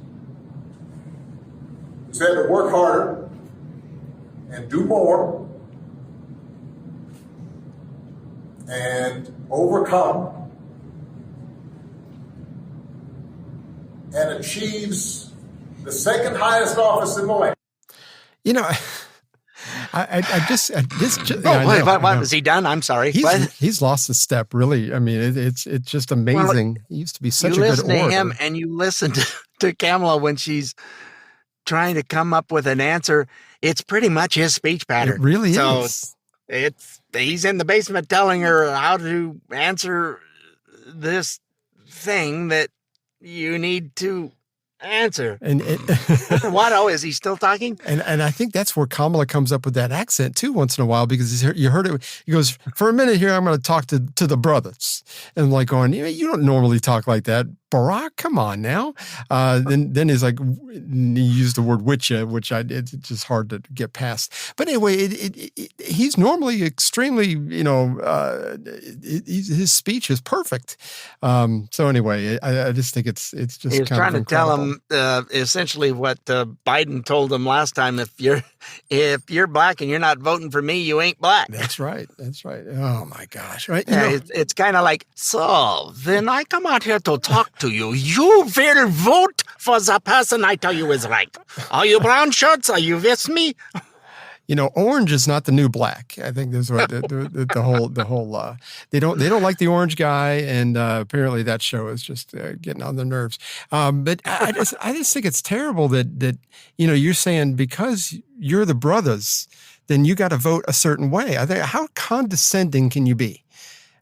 S20: Who's had to work harder and do more and overcome and achieves the second highest office in the land.
S2: You know, I just
S1: what was he done? I'm sorry.
S2: He's lost a step, really. I mean, it's just amazing.
S1: Well,
S2: he used to be such a good
S1: orator.
S2: orator.
S1: You listen to him and you listen to Kamala when she's trying to come up with an answer. It's pretty much his speech pattern.
S2: It really is.
S1: He's in the basement telling her how to answer this thing that you need to answer.
S2: And
S1: Watto, is he still talking?
S2: And I think that's where Kamala comes up with that accent too once in a while, because you heard it. He goes, for a minute here, I'm going to talk to the brothers, and like going, you don't normally talk like that, Barack. Come on now. Then he's like, he used the word which it's just hard to get past. But anyway, he's normally extremely, his speech is perfect. So anyway, I just think it's just
S1: he was trying to tell him essentially what Biden told him last time: if you're black and you're not voting for me, you ain't black.
S2: That's right. Oh my gosh! Right?
S1: It's kind of like, so then I come out here to talk to you. You will vote for the person I tell you is right. Are you brown shirts? Are you with me?
S2: Orange is not the new black. I think that's what the whole they don't like the orange guy, and apparently that show is just getting on their nerves. But I just think it's terrible that you're saying because you're the brothers, then you got to vote a certain way. I think, how condescending can you be?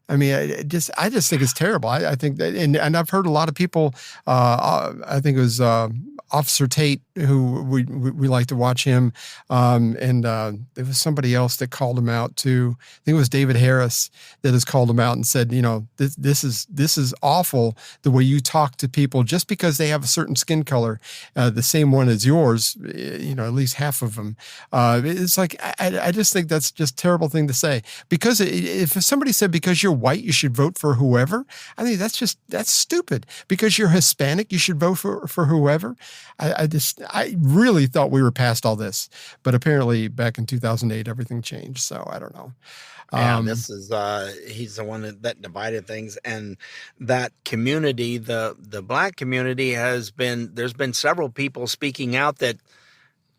S2: I mean, I just think it's terrible. I think that, and I've heard a lot of people. I think it was Officer Tate, who we like to watch him, and there was somebody else that called him out too. I think it was David Harris that has called him out and said, this is awful the way you talk to people just because they have a certain skin color, the same one as yours. At least half of them. It's like I just think that's just a terrible thing to say, because if somebody said because you're white you should vote for whoever, I think that's stupid. Because you're Hispanic you should vote for whoever. I really thought we were past all this, but apparently back in 2008 everything changed. So I don't know.
S1: This is he's the one that divided things, and that community, the black community, there's been several people speaking out that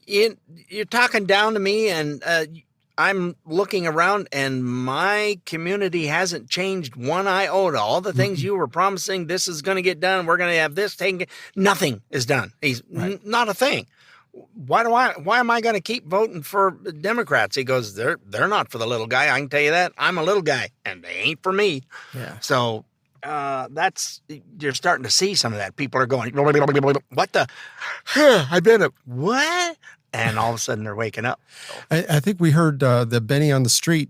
S1: you're talking down to me, and I'm looking around and my community hasn't changed one iota. All the things you were promising, this is going to get done, we're going to have this thing, nothing is done. Not a thing. Why am I going to keep voting for Democrats? He goes, they're not for the little guy. I can tell you that. I'm a little guy and they ain't for me.
S2: Yeah.
S1: So you're starting to see some of that. People are going, what the, I've been a, what? And all of a sudden they're waking up.
S2: I think we heard the Benny on the Street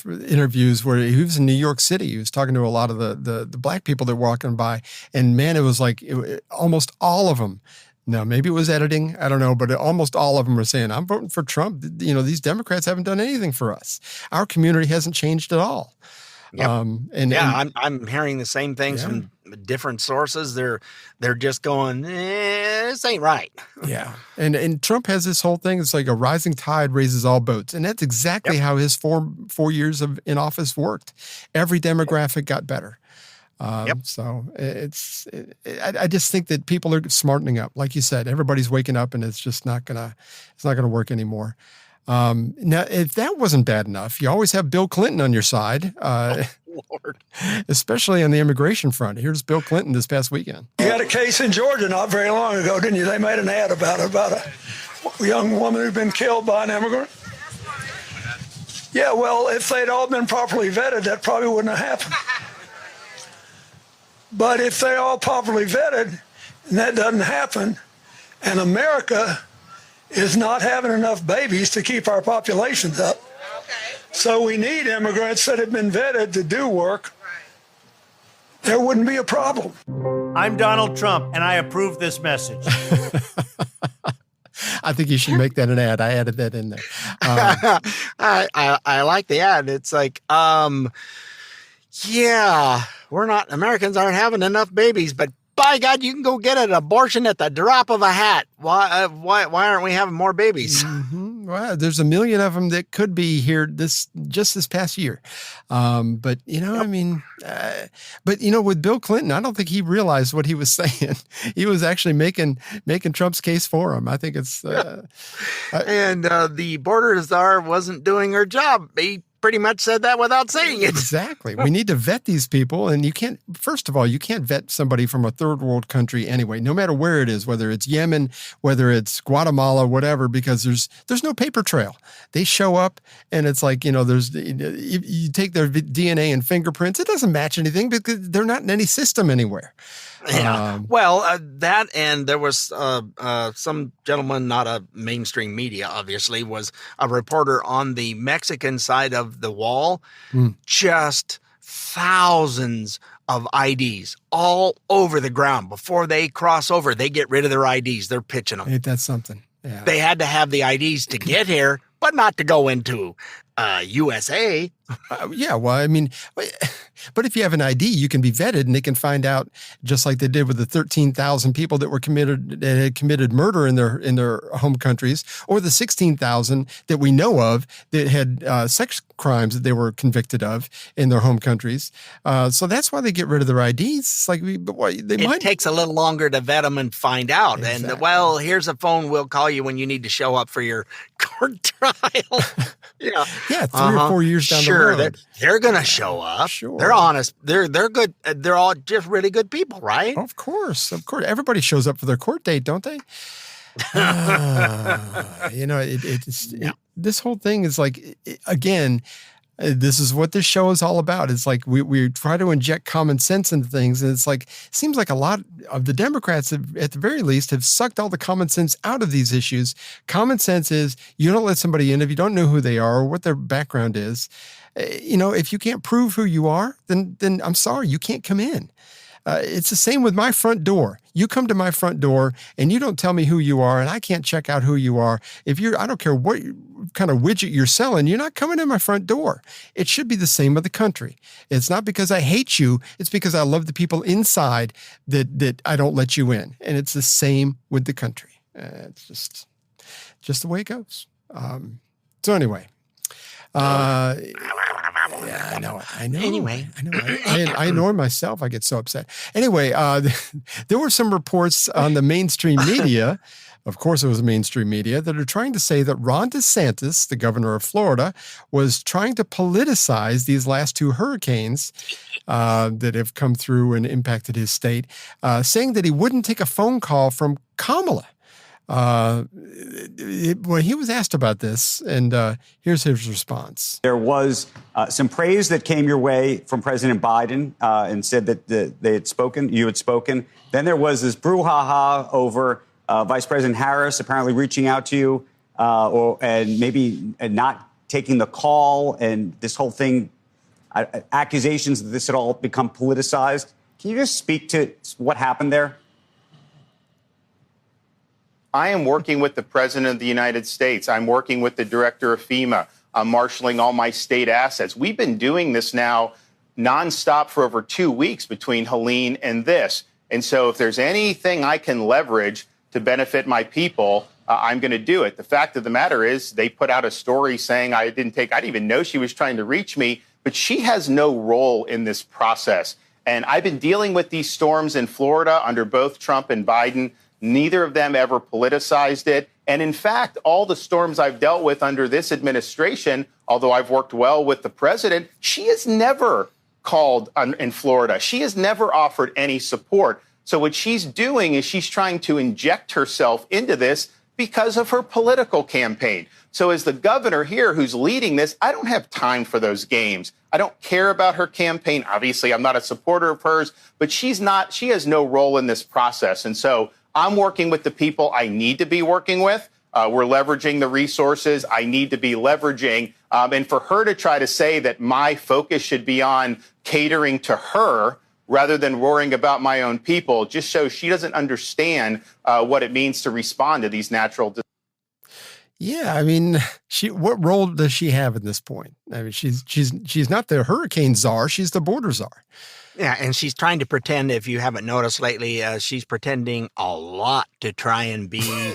S2: interviews where he was in New York City. He was talking to a lot of the black people that were walking by. And man, it was like almost all of them. Now, maybe it was editing. I don't know. But almost all of them were saying, I'm voting for Trump. These Democrats haven't done anything for us. Our community hasn't changed at all.
S1: Yep. I'm hearing the same things from different sources. They're just going, this ain't right.
S2: Yeah. And Trump has this whole thing. It's like a rising tide raises all boats. And that's exactly how his 4 years in office worked. Every demographic got better. So I just think that people are smartening up. Like you said, everybody's waking up, and it's just not gonna work anymore. Now, if that wasn't bad enough, you always have Bill Clinton on your side,
S1: Lord.
S2: Especially on the immigration front. Here's Bill Clinton this past weekend.
S21: You had a case in Georgia not very long ago, didn't you? They made an ad about a young woman who'd been killed by an immigrant. Yeah, well, if they'd all been properly vetted, that probably wouldn't have happened. But if they're all properly vetted, and that doesn't happen, and America is not having enough babies to keep our populations up. So we need immigrants that have been vetted to do work. There wouldn't be a problem.
S5: I'm Donald Trump, and I approve this message.
S2: I think you should make that an ad. I added that in there.
S1: I like the ad. It's like, yeah, Americans aren't having enough babies, but by God, you can go get an abortion at the drop of a hat. Why aren't we having more babies?
S2: Mm-hmm. Well, there's 1 million of them that could be here this past year. But with Bill Clinton, I don't think he realized what he was saying. He was actually making Trump's case for him. I think it's,
S1: and the border czar wasn't doing her job. He pretty much said that without saying it.
S2: Exactly. We need to vet these people. And you can't vet somebody from a third world country anyway, no matter where it is, whether it's Yemen, whether it's Guatemala, whatever, because there's no paper trail. They show up and it's like, you take their DNA and fingerprints. It doesn't match anything because they're not in any system anywhere.
S1: Yeah. That, and there was some gentleman, not a mainstream media, obviously, was a reporter on the Mexican side of the wall. Just thousands of IDs all over the ground. Before they cross over, they get rid of their IDs. They're pitching them.
S2: Ain't that something? Yeah.
S1: They had to have the IDs to get here, but not to go into USA.
S2: But if you have an ID, you can be vetted and they can find out, just like they did with the 13,000 people that had committed murder in their home countries, or the 16,000 that we know of that had sex crimes that they were convicted of in their home countries. So that's why they get rid of their IDs. It's like, it
S1: takes a little longer to vet them and find out.
S2: Exactly.
S1: And here's a phone. We'll call you when you need to show up for your court trial. Yeah.
S2: Yeah. 3 or 4 years down the road.
S1: They're going to show up.
S2: Sure.
S1: They're honest. They're good. They're all just really good people, right?
S2: Of course. Everybody shows up for their court date, don't they? This whole thing is like, again, this is what this show is all about. It's like we try to inject common sense into things. And it's like, seems like a lot of the Democrats, at the very least, have sucked all the common sense out of these issues. Common sense is you don't let somebody in if you don't know who they are or what their background is. If you can't prove who you are, then I'm sorry, you can't come in. It's the same with my front door. You come to my front door and you don't tell me who you are and I can't check out who you are. I don't care what kind of widget you're selling, you're not coming in my front door. It should be the same with the country. It's not because I hate you. It's because I love the people inside that I don't let you in. And it's the same with the country. It's just the way it goes. So anyway. Yeah, I know.
S1: Anyway.
S2: I annoy myself. I get so upset. Anyway, there were some reports on the mainstream media, of course it was mainstream media, that are trying to say that Ron DeSantis, the governor of Florida, was trying to politicize these last 2 hurricanes that have come through and impacted his state, saying that he wouldn't take a phone call from Kamala. When he was asked about this, and here's his response.
S22: There was some praise that came your way from President Biden and said that you had spoken. Then there was this brouhaha over Vice President Harris apparently reaching out to you and maybe not taking the call, and this whole thing, accusations that this had all become politicized. Can you just speak to what happened there?
S23: I am working with the President of the United States. I'm working with the Director of FEMA. I'm marshaling all my state assets. We've been doing this now nonstop for over 2 weeks between Helene and this. And so if there's anything I can leverage to benefit my people, I'm going to do it. The fact of the matter is they put out a story saying I didn't even know she was trying to reach me, but she has no role in this process. And I've been dealing with these storms in Florida under both Trump and Biden. Neither of them ever politicized it. And in fact, all the storms I've dealt with under this administration, although I've worked well with the president, she has never called in Florida. She has never offered any support. So what she's doing is she's trying to inject herself into this because of her political campaign. So as the governor here who's leading this, I don't have time for those games. I don't care about her campaign. Obviously, I'm not a supporter of hers, but she has no role in this process. And so I'm working with the people I need to be working with. We're leveraging the resources I need to be leveraging. And for her to try to say that my focus should be on catering to her rather than worrying about my own people just shows she doesn't understand what it means to respond to these natural disasters.
S2: Yeah, I mean, what role does she have at this point? I mean, she's not the hurricane czar; she's the border czar.
S1: Yeah, and she's trying to pretend. If you haven't noticed lately, she's pretending a lot to try and be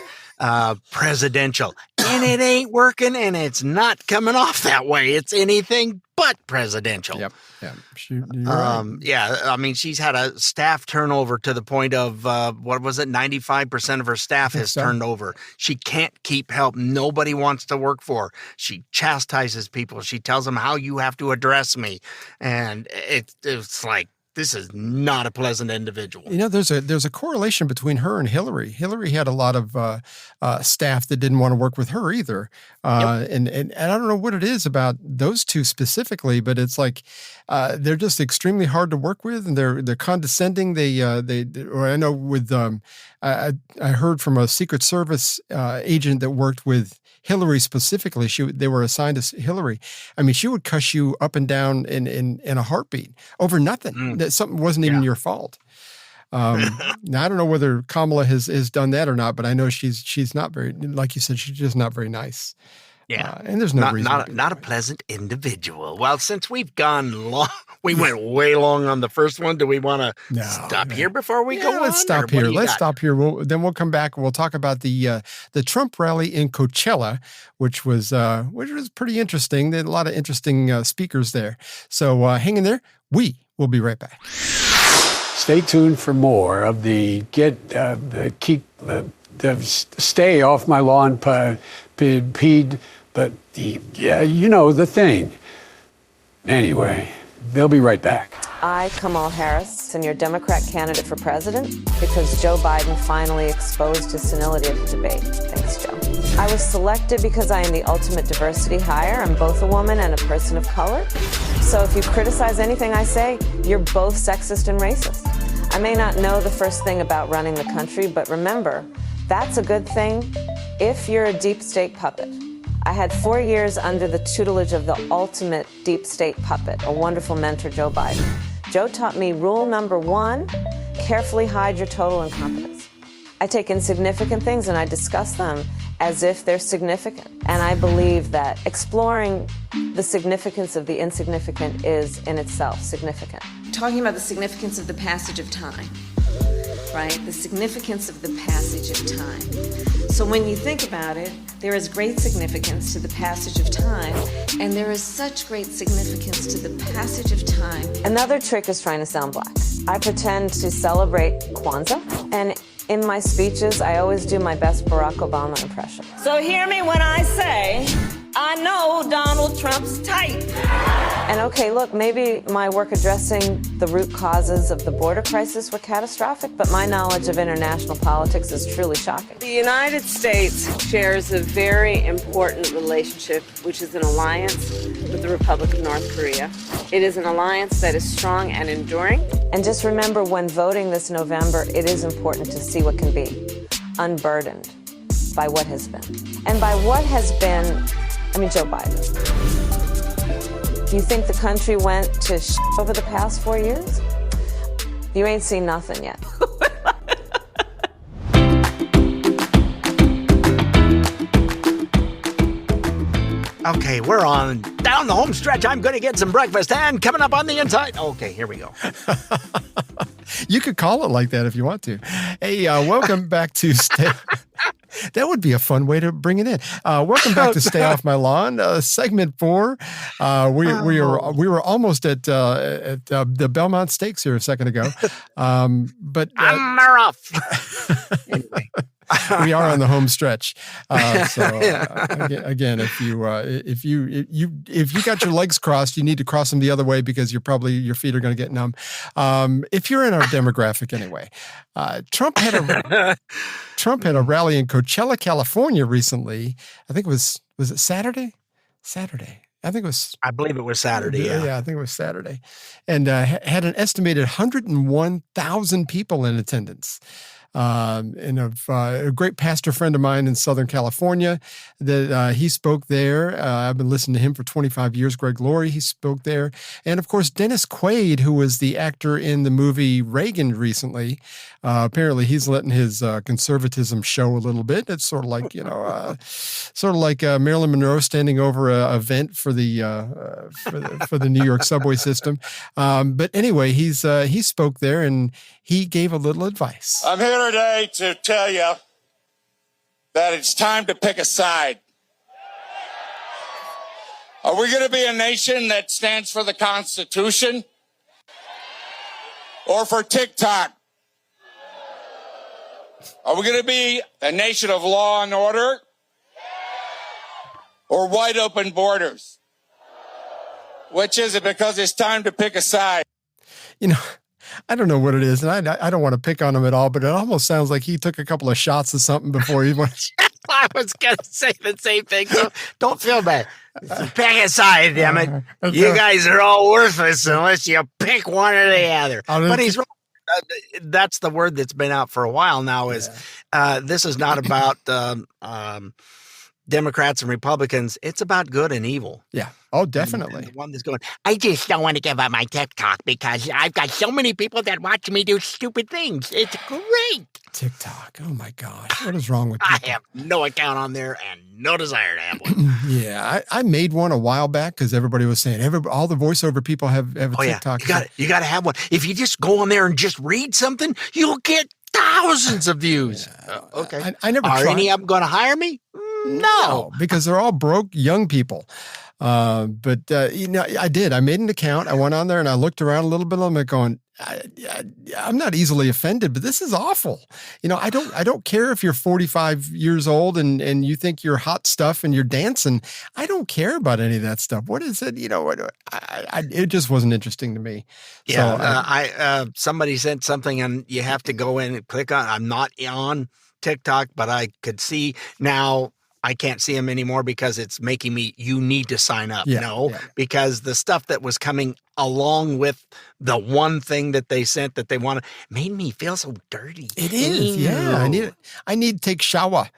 S1: presidential, and it ain't working, and it's not coming off that way. It's anything but presidential.
S2: Yep. Yeah. Right.
S1: Yeah. I mean, she's had a staff turnover to the point of 95% of her staff has turned over. She can't keep help. Nobody wants to work for her. She chastises people. She tells them how you have to address me, and it's like, this is not a pleasant individual.
S2: You know, there's a correlation between her and Hillary. Hillary had a lot of staff that didn't want to work with her either. And I don't know what it is about those two specifically, but it's like they're just extremely hard to work with, and they're condescending. Or I know with I heard from a Secret Service agent that worked with Hillary specifically. They were assigned to Hillary. I mean, she would cuss you up and down in a heartbeat over nothing. That something wasn't even your fault. Now I don't know whether Kamala has done that or not, but I know she's not very, like you said, she's just not very nice.
S1: Yeah,
S2: and there's no reason.
S1: Not a pleasant individual. Well, since we've gone long, we went way long on the first one. Do we want to stop here before we go on?
S2: Let's stop here. Let's stop here. Then we'll come back and we'll talk about the Trump rally in Coachella, which was pretty interesting. There had a lot of interesting speakers there. So hang in there. We will be right back.
S6: Stay tuned for more of the Stay Off My Lawn but you know the thing. Anyway, they'll be right back.
S4: I, Kamala Harris, am your Democrat candidate for president because Joe Biden finally exposed his senility of debate. Thanks, Joe. I was selected because I am the ultimate diversity hire. I'm both a woman and a person of color. So if you criticize anything I say, you're both sexist and racist. I may not know the first thing about running the country, but remember, that's a good thing if you're a deep state puppet. I had 4 years under the tutelage of the ultimate deep state puppet, a wonderful mentor, Joe Biden. Joe taught me rule number 1, carefully hide your total incompetence. I take insignificant things and I discuss them as if they're significant. And I believe that exploring the significance of the insignificant is in itself significant. Talking about the significance of the passage of time. Right? The significance of the passage of time. So when you think about it, there is great significance to the passage of time, and there is such great significance to the passage of time. Another trick is trying to sound black. I pretend to celebrate Kwanzaa, and in my speeches, I always do my best Barack Obama impression. So hear me when I say, I know Donald Trump's type. And okay, look, maybe my work addressing the root causes of the border crisis were catastrophic, but my knowledge of international politics is truly shocking. The United States shares a very important relationship, which is an alliance with the Republic of North Korea. It is an alliance that is strong and enduring. And just remember, when voting this November, it is important to see what can be unburdened by what has been. And by what has been, I mean Joe Biden. You think the country went to over the past 4 years? You ain't seen nothing yet.
S1: Okay, we're on down the home stretch. I'm going to get some breakfast, and coming up on the inside. Okay, here we go.
S2: You could call it like that if you want to. Hey, welcome back to Stay. That would be a fun way to bring it in. Welcome back to Stay Off My Lawn, segment 4. We were almost at the Belmont Stakes here a second ago, but
S1: they're off. Anyway,
S2: we are on the home stretch. Again, if you got your legs crossed, you need to cross them the other way because your feet are going to get numb. If you're in our demographic anyway, Trump had a rally in Coachella, California recently. I think was it Saturday? Saturday. I
S1: believe it was Saturday.
S2: Yeah, I think it was Saturday. And had an estimated 101,000 people in attendance. And a great pastor friend of mine in Southern California that he spoke there. I've been listening to him for 25 years. Greg Laurie, he spoke there. And of course, Dennis Quaid, who was the actor in the movie Reagan recently. Apparently he's letting his conservatism show a little bit. It's sort of like, Marilyn Monroe standing over a vent for the New York subway system. But anyway, he spoke there and he gave a little advice.
S7: I'm here today to tell you that it's time to pick a side. Are we going to be a nation that stands for the Constitution or for TikTok? Are we going to be a nation of law and order or wide open borders? Which is it? Because it's time to pick a side.
S2: I don't know what it is, and I don't want to pick on him at all, but it almost sounds like he took a couple of shots of something before he went.
S1: I was going to say the same thing, so don't feel bad. Pick a side, damn it. You guys are all worthless unless you pick one or the other. But he's wrong. That's the word that's been out for a while now is this is not about Democrats and Republicans. It's about good and evil.
S2: Yeah. Oh, definitely.
S1: And the one that's going, I just don't want to give up my TikTok because I've got so many people that watch me do stupid things. It's great.
S2: TikTok. Oh my gosh. What is wrong with TikTok?
S1: I have no account on there and no desire to have one.
S2: Yeah. I made one a while back because everybody was saying all the voiceover people have a TikTok.
S1: You got to have one. If you just go on there and just read something, you'll get thousands of views. Yeah. Okay.
S2: I never
S1: Are
S2: tried.
S1: any of them going to hire me? No,
S2: because they're all broke young people. But I did. I made an account. I went on there and I looked around a little bit. I'm going, I'm not easily offended, but this is awful. I don't care if you're 45 years old and you think you're hot stuff and you're dancing. I don't care about any of that stuff. What is it? It just wasn't interesting to me.
S1: Yeah. So, somebody sent something and you have to go in and click on. I'm not on TikTok, but I could see now. I can't see them anymore because it's making me, you need to sign up. Because the stuff that was coming along with the one thing that they sent that they wanted made me feel so dirty.
S2: It is. Yeah. I need to take shower.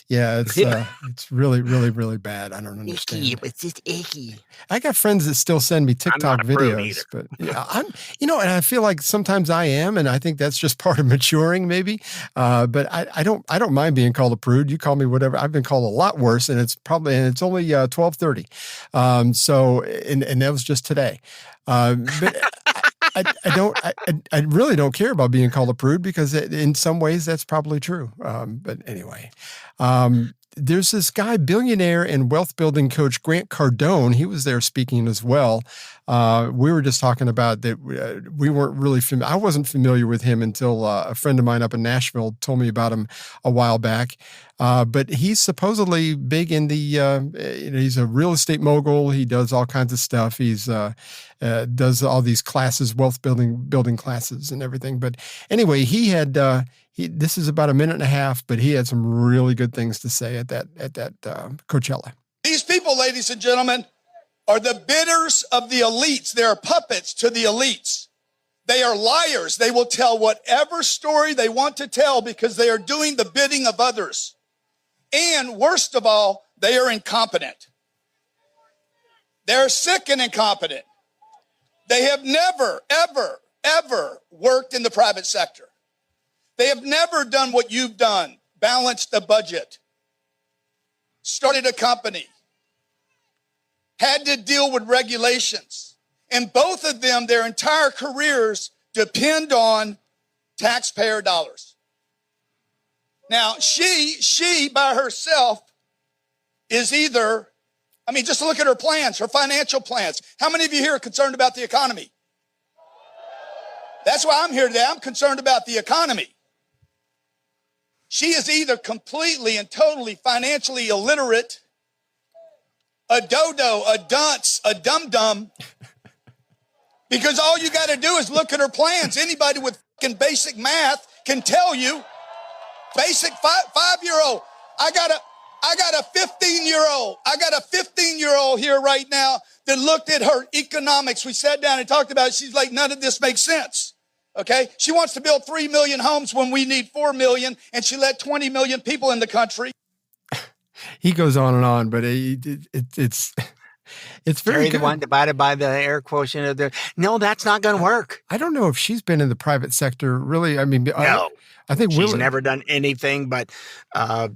S2: Yeah. It's really, really, really bad. I don't understand.
S1: Icky. It's just icky.
S2: I got friends that still send me TikTok videos, but and I feel like sometimes I am, and I think that's just part of maturing maybe. But I don't mind being called a prude. You call me whatever. I've been called a lot worse, and it's only 12:30. So that was just today. But I really don't care about being called a prude because in some ways that's probably true. But anyway, there's this guy, billionaire and wealth building coach, Grant Cardone. He was there speaking as well. We were just talking about that. We weren't really I wasn't familiar with him until a friend of mine up in Nashville told me about him a while back. But he's supposedly big in he's a real estate mogul. He does all kinds of stuff. He's does all these classes, wealth building classes and everything. But anyway, he had this is about a minute and a half, but he had some really good things to say at that Coachella.
S7: These people, ladies and gentlemen, are the bidders of the elites. They are puppets to the elites. They are liars. They will tell whatever story they want to tell because they are doing the bidding of others. And worst of all, they are incompetent. They're sick and incompetent. They have never, ever, ever worked in the private sector. They have never done what you've done, balanced a budget, started a company, had to deal with regulations. And both of them, their entire careers depend on taxpayer dollars. Now, she by herself is either, just look at her plans, her financial plans. How many of you here are concerned about the economy? That's why I'm here today. I'm concerned about the economy. She is either completely and totally financially illiterate, a dodo, a dunce, a dum-dum, because all you got to do is look at her plans. Anybody with fucking basic math can tell you, basic five-year-old, I got a 15-year-old. I got a 15-year-old here right now that looked at her economics. We sat down and talked about it. She's like, none of this makes sense. Okay? She wants to build 3 million homes when we need 4 million, and she let 20 million people in the country.
S2: He goes on and on, but it's very
S1: Carry
S2: good.
S1: the one divided by the air quotient of the. No, that's not going to work.
S2: I don't know if she's been in the private sector, really. I mean,
S1: No.
S2: I think
S1: She's never done anything but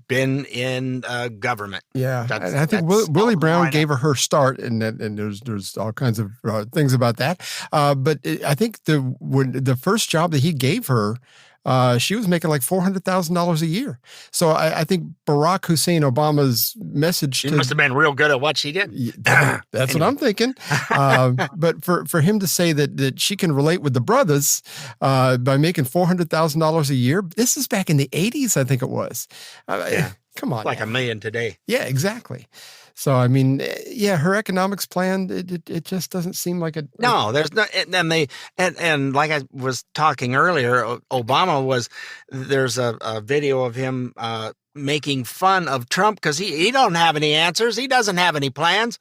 S1: been in government.
S2: Yeah, and I think Willie Brown gave her start, and there's all kinds of things about that. But I think the first job that he gave her, she was making like $400,000 a year. So I think Barack Hussein Obama's message
S1: She must have been real good at what she did.
S2: That's what I'm thinking. But for him to say that she can relate with the brothers by making $400,000 a year, this is back in the 80s, I think it was. Come on.
S1: Like $1 million today.
S2: Yeah, exactly. So, I mean, yeah, her economics plan, it just doesn't seem like a...
S1: No, there's not. And like I was talking earlier, Obama there's a video of him making fun of Trump because he don't have any answers. He doesn't have any plans.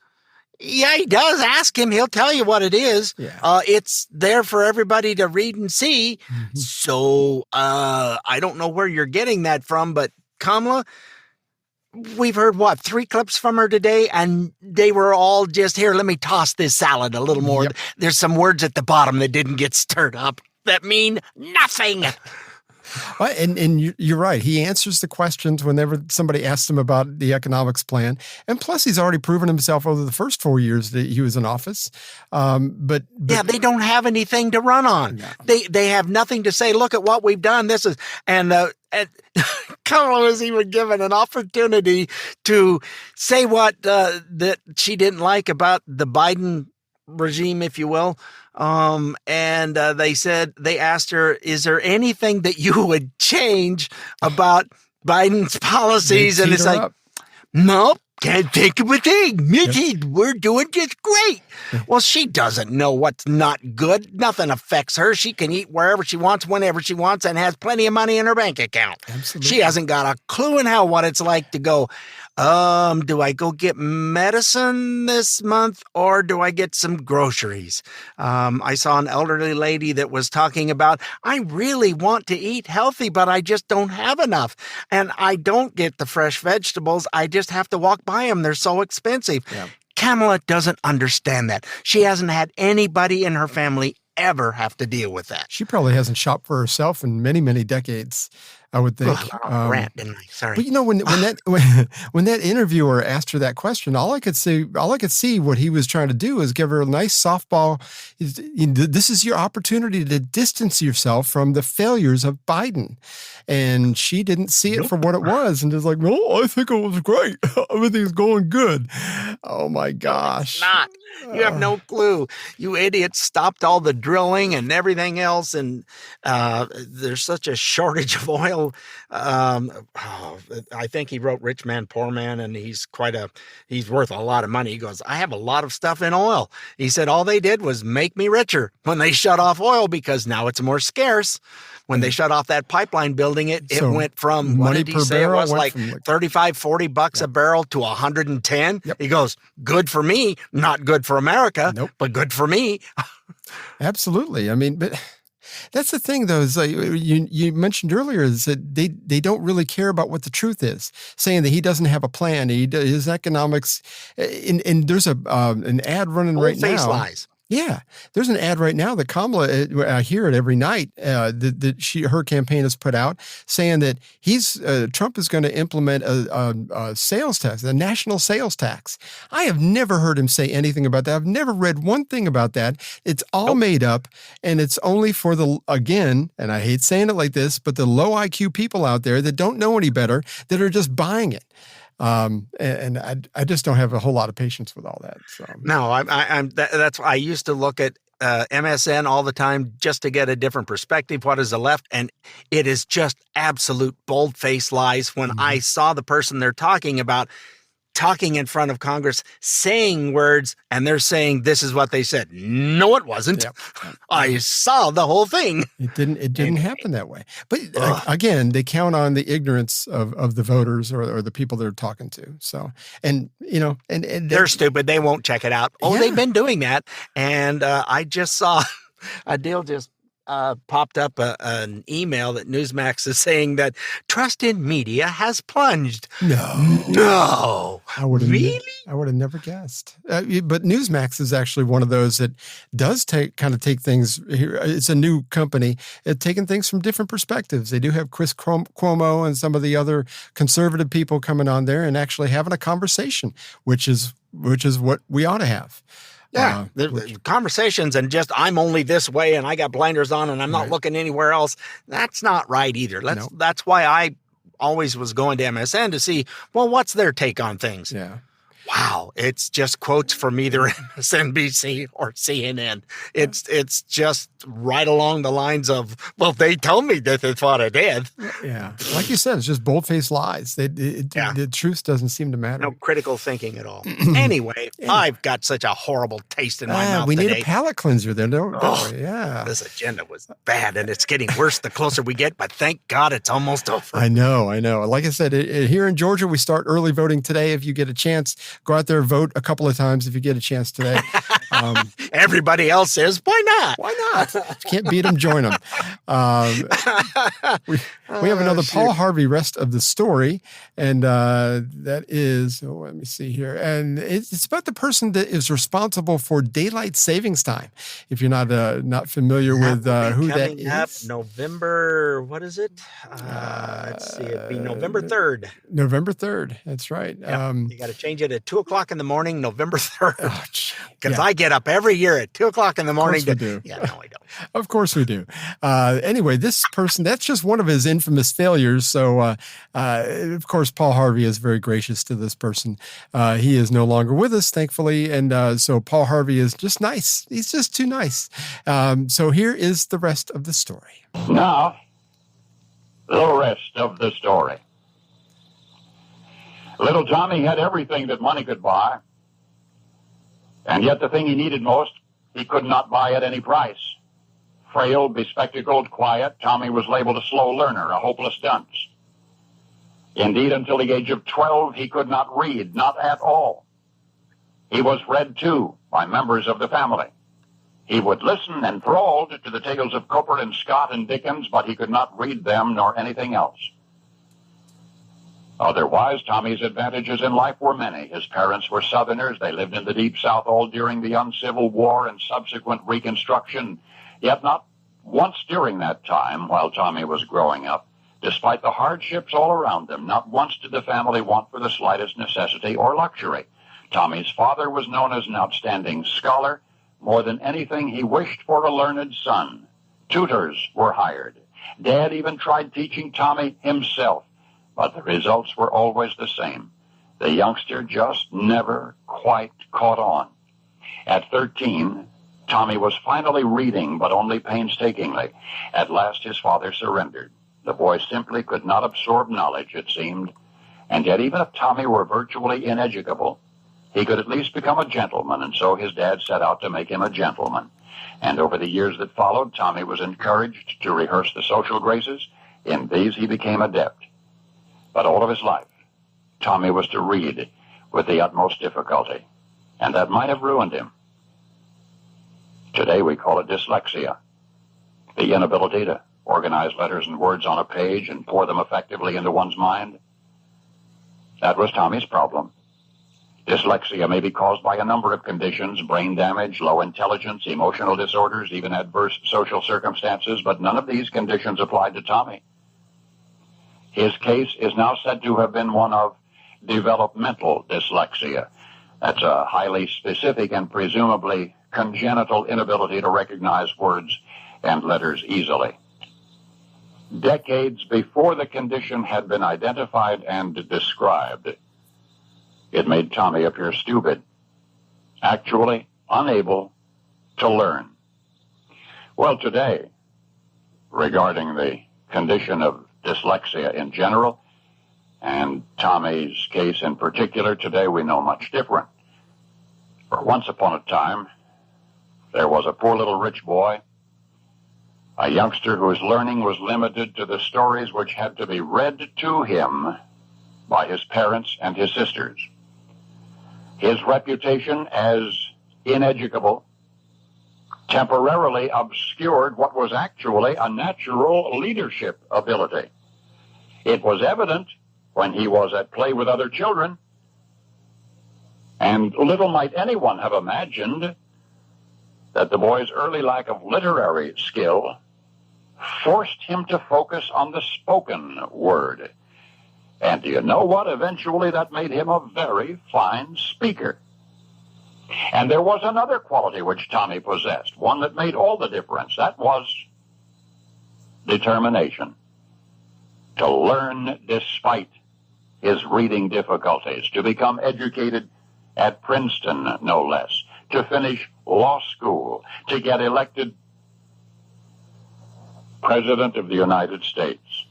S1: Yeah, he does. Ask him. He'll tell you what it is.
S2: Yeah.
S1: It's there for everybody to read and see. Mm-hmm. So I don't know where you're getting that from, but Kamala... We've heard, 3 clips from her today, and they were all just, here, let me toss this salad a little more. Yep. There's some words at the bottom that didn't get stirred up that mean nothing.
S2: And you're right. He answers the questions whenever somebody asks him about the economics plan. And plus, he's already proven himself over the first 4 years that he was in office. But
S1: yeah, they don't have anything to run on. No. They have nothing to say, look at what we've done. This is, and Kamala was even given an opportunity to say what that she didn't like about the Biden regime, if you will. And they asked her, is there anything that you would change about Biden's policies? And it's like, nope, can't think of a thing. Yep. We're doing just great. Well, she doesn't know what's not good. Nothing affects her. She can eat wherever she wants, whenever she wants, and has plenty of money in her bank account.
S2: Absolutely.
S1: She hasn't got a clue in hell what it's like to go, do I go get medicine this month or do I get some groceries? I saw an elderly lady that was talking about, I really want to eat healthy, but I just don't have enough. And I don't get the fresh vegetables. I just have to walk by them. They're so expensive. Yeah. Kamala doesn't understand that. She hasn't had anybody in her family ever have to deal with that.
S2: She probably hasn't shopped for herself in many, many decades, I would think.
S1: Rant, didn't I? Sorry.
S2: But you know, when that interviewer asked her that question, all I could see what he was trying to do is give her a nice softball. This is your opportunity to distance yourself from the failures of Biden. And she didn't see it for what it was, and just like, no, I think it was great. Everything's going good. Oh my gosh!
S1: No, it's not. You have no clue. You idiots stopped all the drilling and everything else, and there's such a shortage of oil. I think he wrote Rich Man, Poor Man, and he's worth a lot of money. He goes, I have a lot of stuff in oil. He said, all they did was make me richer when they shut off oil because now it's more scarce. When they shut off that pipeline building it went from, what did he say it was, like $35-40 a barrel to 110. Yep. He goes, good for me, not good for America, but good for me.
S2: Absolutely. I mean, but that's the thing, though, is like you mentioned earlier, is that they don't really care about what the truth is, saying that he doesn't have a plan. His economics, and there's an ad running right now.
S1: Face lies.
S2: Yeah, there's an ad right now that Kamala, I hear it every night, that her campaign has put out, saying that Trump is going to implement a sales tax, a national sales tax. I have never heard him say anything about that. I've never read one thing about that. It's all made up, and it's only for and I hate saying it like this, but the low IQ people out there that don't know any better, that are just buying it. And I just don't have a whole lot of patience with all that. So.
S1: No, that's I used to look at MSN all the time just to get a different perspective. What is the left? And it is just absolute bold-faced lies. When I saw the person they're talking about talking in front of Congress, saying words, and they're saying this is what they said. No, it wasn't.
S2: Yep.
S1: I saw the whole thing.
S2: It didn't happen that way. But again, they count on the ignorance of the voters or the people they're talking to. So, and
S1: they're stupid. They won't check it out. Oh, they've been doing that. And I just saw a deal just popped up an email that Newsmax is saying that trust in media has plunged. No.
S2: I would have never guessed. But Newsmax is actually one of those that does take things here. It's a new company. It's taking things from different perspectives. They do have Chris Cuomo and some of the other conservative people coming on there and actually having a conversation, which is what we ought to have.
S1: Yeah, the conversations and just I'm only this way and I got blinders on and I'm not looking anywhere else. That's not right either. That's why I always was going to MSN to see, well, what's their take on things?
S2: Yeah.
S1: Wow, it's just quotes from either MSNBC or CNN. It's just right along the lines of, well, they told me that they thought I did.
S2: Yeah, like you said, it's just bold-faced lies. The truth doesn't seem to matter.
S1: No critical thinking at all. Anyway, I've got such a horrible taste in my mouth
S2: we
S1: today.
S2: need a palate cleanser there, don't we? Yeah.
S1: This agenda was bad, and it's getting worse the closer we get, but thank God it's almost over.
S2: I know. Like I said, here in Georgia, we start early voting today. If you get a chance, go out there, vote a couple of times if you get a chance today.
S1: Everybody else says, why not?
S2: Why not? If you can't beat them, join them. We have another Paul Harvey rest of the story, and that is, let me see here. And it's about the person that is responsible for daylight savings time. If you're not familiar with who that is.
S1: Up November, what is it? Let's see, it'd be November 3rd.
S2: November 3rd, that's right.
S1: Yep. You got to change it at 2 o'clock in the morning, November 3rd. Because I get up every year at 2 o'clock in the morning.
S2: Of course we do.
S1: Yeah, no, I don't.
S2: Of course we do. Anyway, this person, that's just one of his infamous failures. So, of course, Paul Harvey is very gracious to this person. He is no longer with us, thankfully. And so Paul Harvey is just nice. He's just too nice. So here is the rest of the story.
S8: Now, the rest of the story. Little Tommy had everything that money could buy. And yet the thing he needed most, he could not buy at any price. Frail, bespectacled, quiet, Tommy was labeled a slow learner, a hopeless dunce. Indeed, until the age of 12, he could not read, not at all. He was read to by members of the family. He would listen enthralled to the tales of Cooper and Scott and Dickens, but he could not read them nor anything else. Otherwise, Tommy's advantages in life were many. His parents were Southerners. They lived in the Deep South all during the Uncivil War and subsequent Reconstruction. Yet not once during that time, while Tommy was growing up, despite the hardships all around them, not once did the family want for the slightest necessity or luxury. Tommy's father was known as an outstanding scholar. More than anything, he wished for a learned son. Tutors were hired. Dad even tried teaching Tommy himself, but the results were always the same. The youngster just never quite caught on. At 13, Tommy was finally reading, but only painstakingly. At last, his father surrendered. The boy simply could not absorb knowledge, it seemed. And yet, even if Tommy were virtually ineducable, he could at least become a gentleman, and so his dad set out to make him a gentleman. And over the years that followed, Tommy was encouraged to rehearse the social graces. In these, he became adept. But all of his life, Tommy was to read with the utmost difficulty, and that might have ruined him. Today we call it dyslexia, the inability to organize letters and words on a page and pour them effectively into one's mind. That was Tommy's problem. Dyslexia may be caused by a number of conditions: brain damage, low intelligence, emotional disorders, even adverse social circumstances, but none of these conditions applied to Tommy. His case is now said to have been one of developmental dyslexia. That's a highly specific and presumably congenital inability to recognize words and letters easily. Decades before the condition had been identified and described, it made Tommy appear stupid, actually unable to learn. Well, today, regarding the condition of dyslexia in general, and Tommy's case in particular, today we know much different. For once upon a time, there was a poor little rich boy, a youngster whose learning was limited to the stories which had to be read to him by his parents and his sisters. His reputation as ineducable temporarily obscured what was actually a natural leadership ability. It was evident when he was at play with other children, and little might anyone have imagined that the boy's early lack of literary skill forced him to focus on the spoken word. And do you know what? Eventually that made him a very fine speaker. And there was another quality which Tommy possessed, one that made all the difference. That was determination. To learn despite his reading difficulties, to become educated at Princeton, no less, to finish law school, to get elected President of the United States.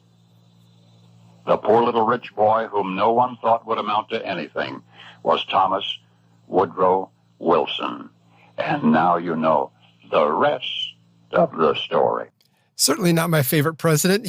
S8: The poor little rich boy whom no one thought would amount to anything was Thomas Woodrow Wilson. And now you know the rest of the story.
S2: Certainly not my favorite president.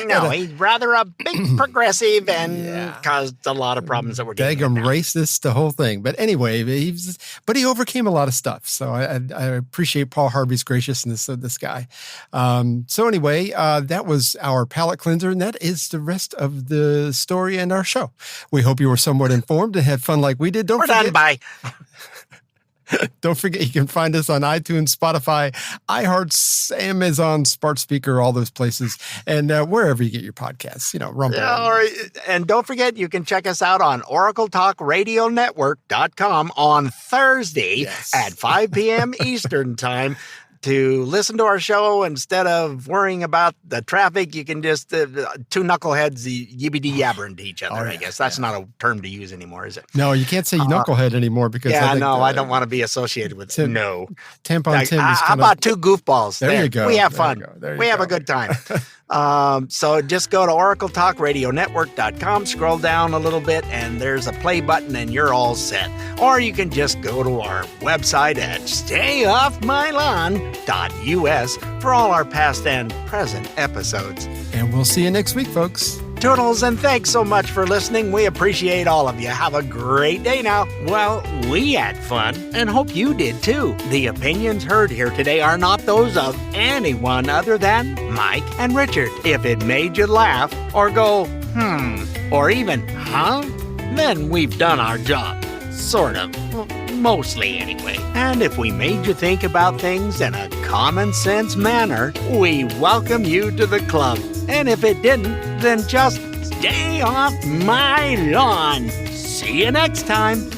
S1: No, he's rather a big progressive and caused a lot of problems that we're dealing with now.
S2: Racist, the whole thing. But anyway, he overcame a lot of stuff. So I appreciate Paul Harvey's graciousness of this guy. So anyway, that was our palate cleanser, and that is the rest of the story and our show. We hope you were somewhat informed and had fun like we did.
S1: We're done. Bye.
S2: Don't forget, you can find us on iTunes, Spotify, iHeart, Amazon, Smart Speaker, all those places, and wherever you get your podcasts, Rumble.
S1: And don't forget, you can check us out on oracletalkradionetwork.com on Thursday at 5 p.m. Eastern Time. To listen to our show, instead of worrying about the traffic, you can just, two knuckleheads yibbity yabbering to each other, I guess. That's not a term to use anymore, is it?
S2: No, you can't say knucklehead anymore because
S1: I don't want to be associated with Tim. No.
S2: Tampon Tim is
S1: how about two goofballs?
S2: There you go.
S1: We have fun. We have a good time. So just go to oracletalkradionetwork.com, scroll down a little bit, and there's a play button, and you're all set. Or you can just go to our website at stayoffmylawn.us for all our past and present episodes.
S2: And we'll see you next week, folks.
S1: Toodles, and thanks so much for listening. We appreciate all of you. Have a great day now. Well, we had fun and hope you did too. The opinions heard here today are not those of anyone other than Mike and Richard. If it made you laugh or go, or even, then we've done our job. Sort of. Well, mostly anyway. And if we made you think about things in a common sense manner, we welcome you to the club. And if it didn't, then just stay off my lawn. See you next time.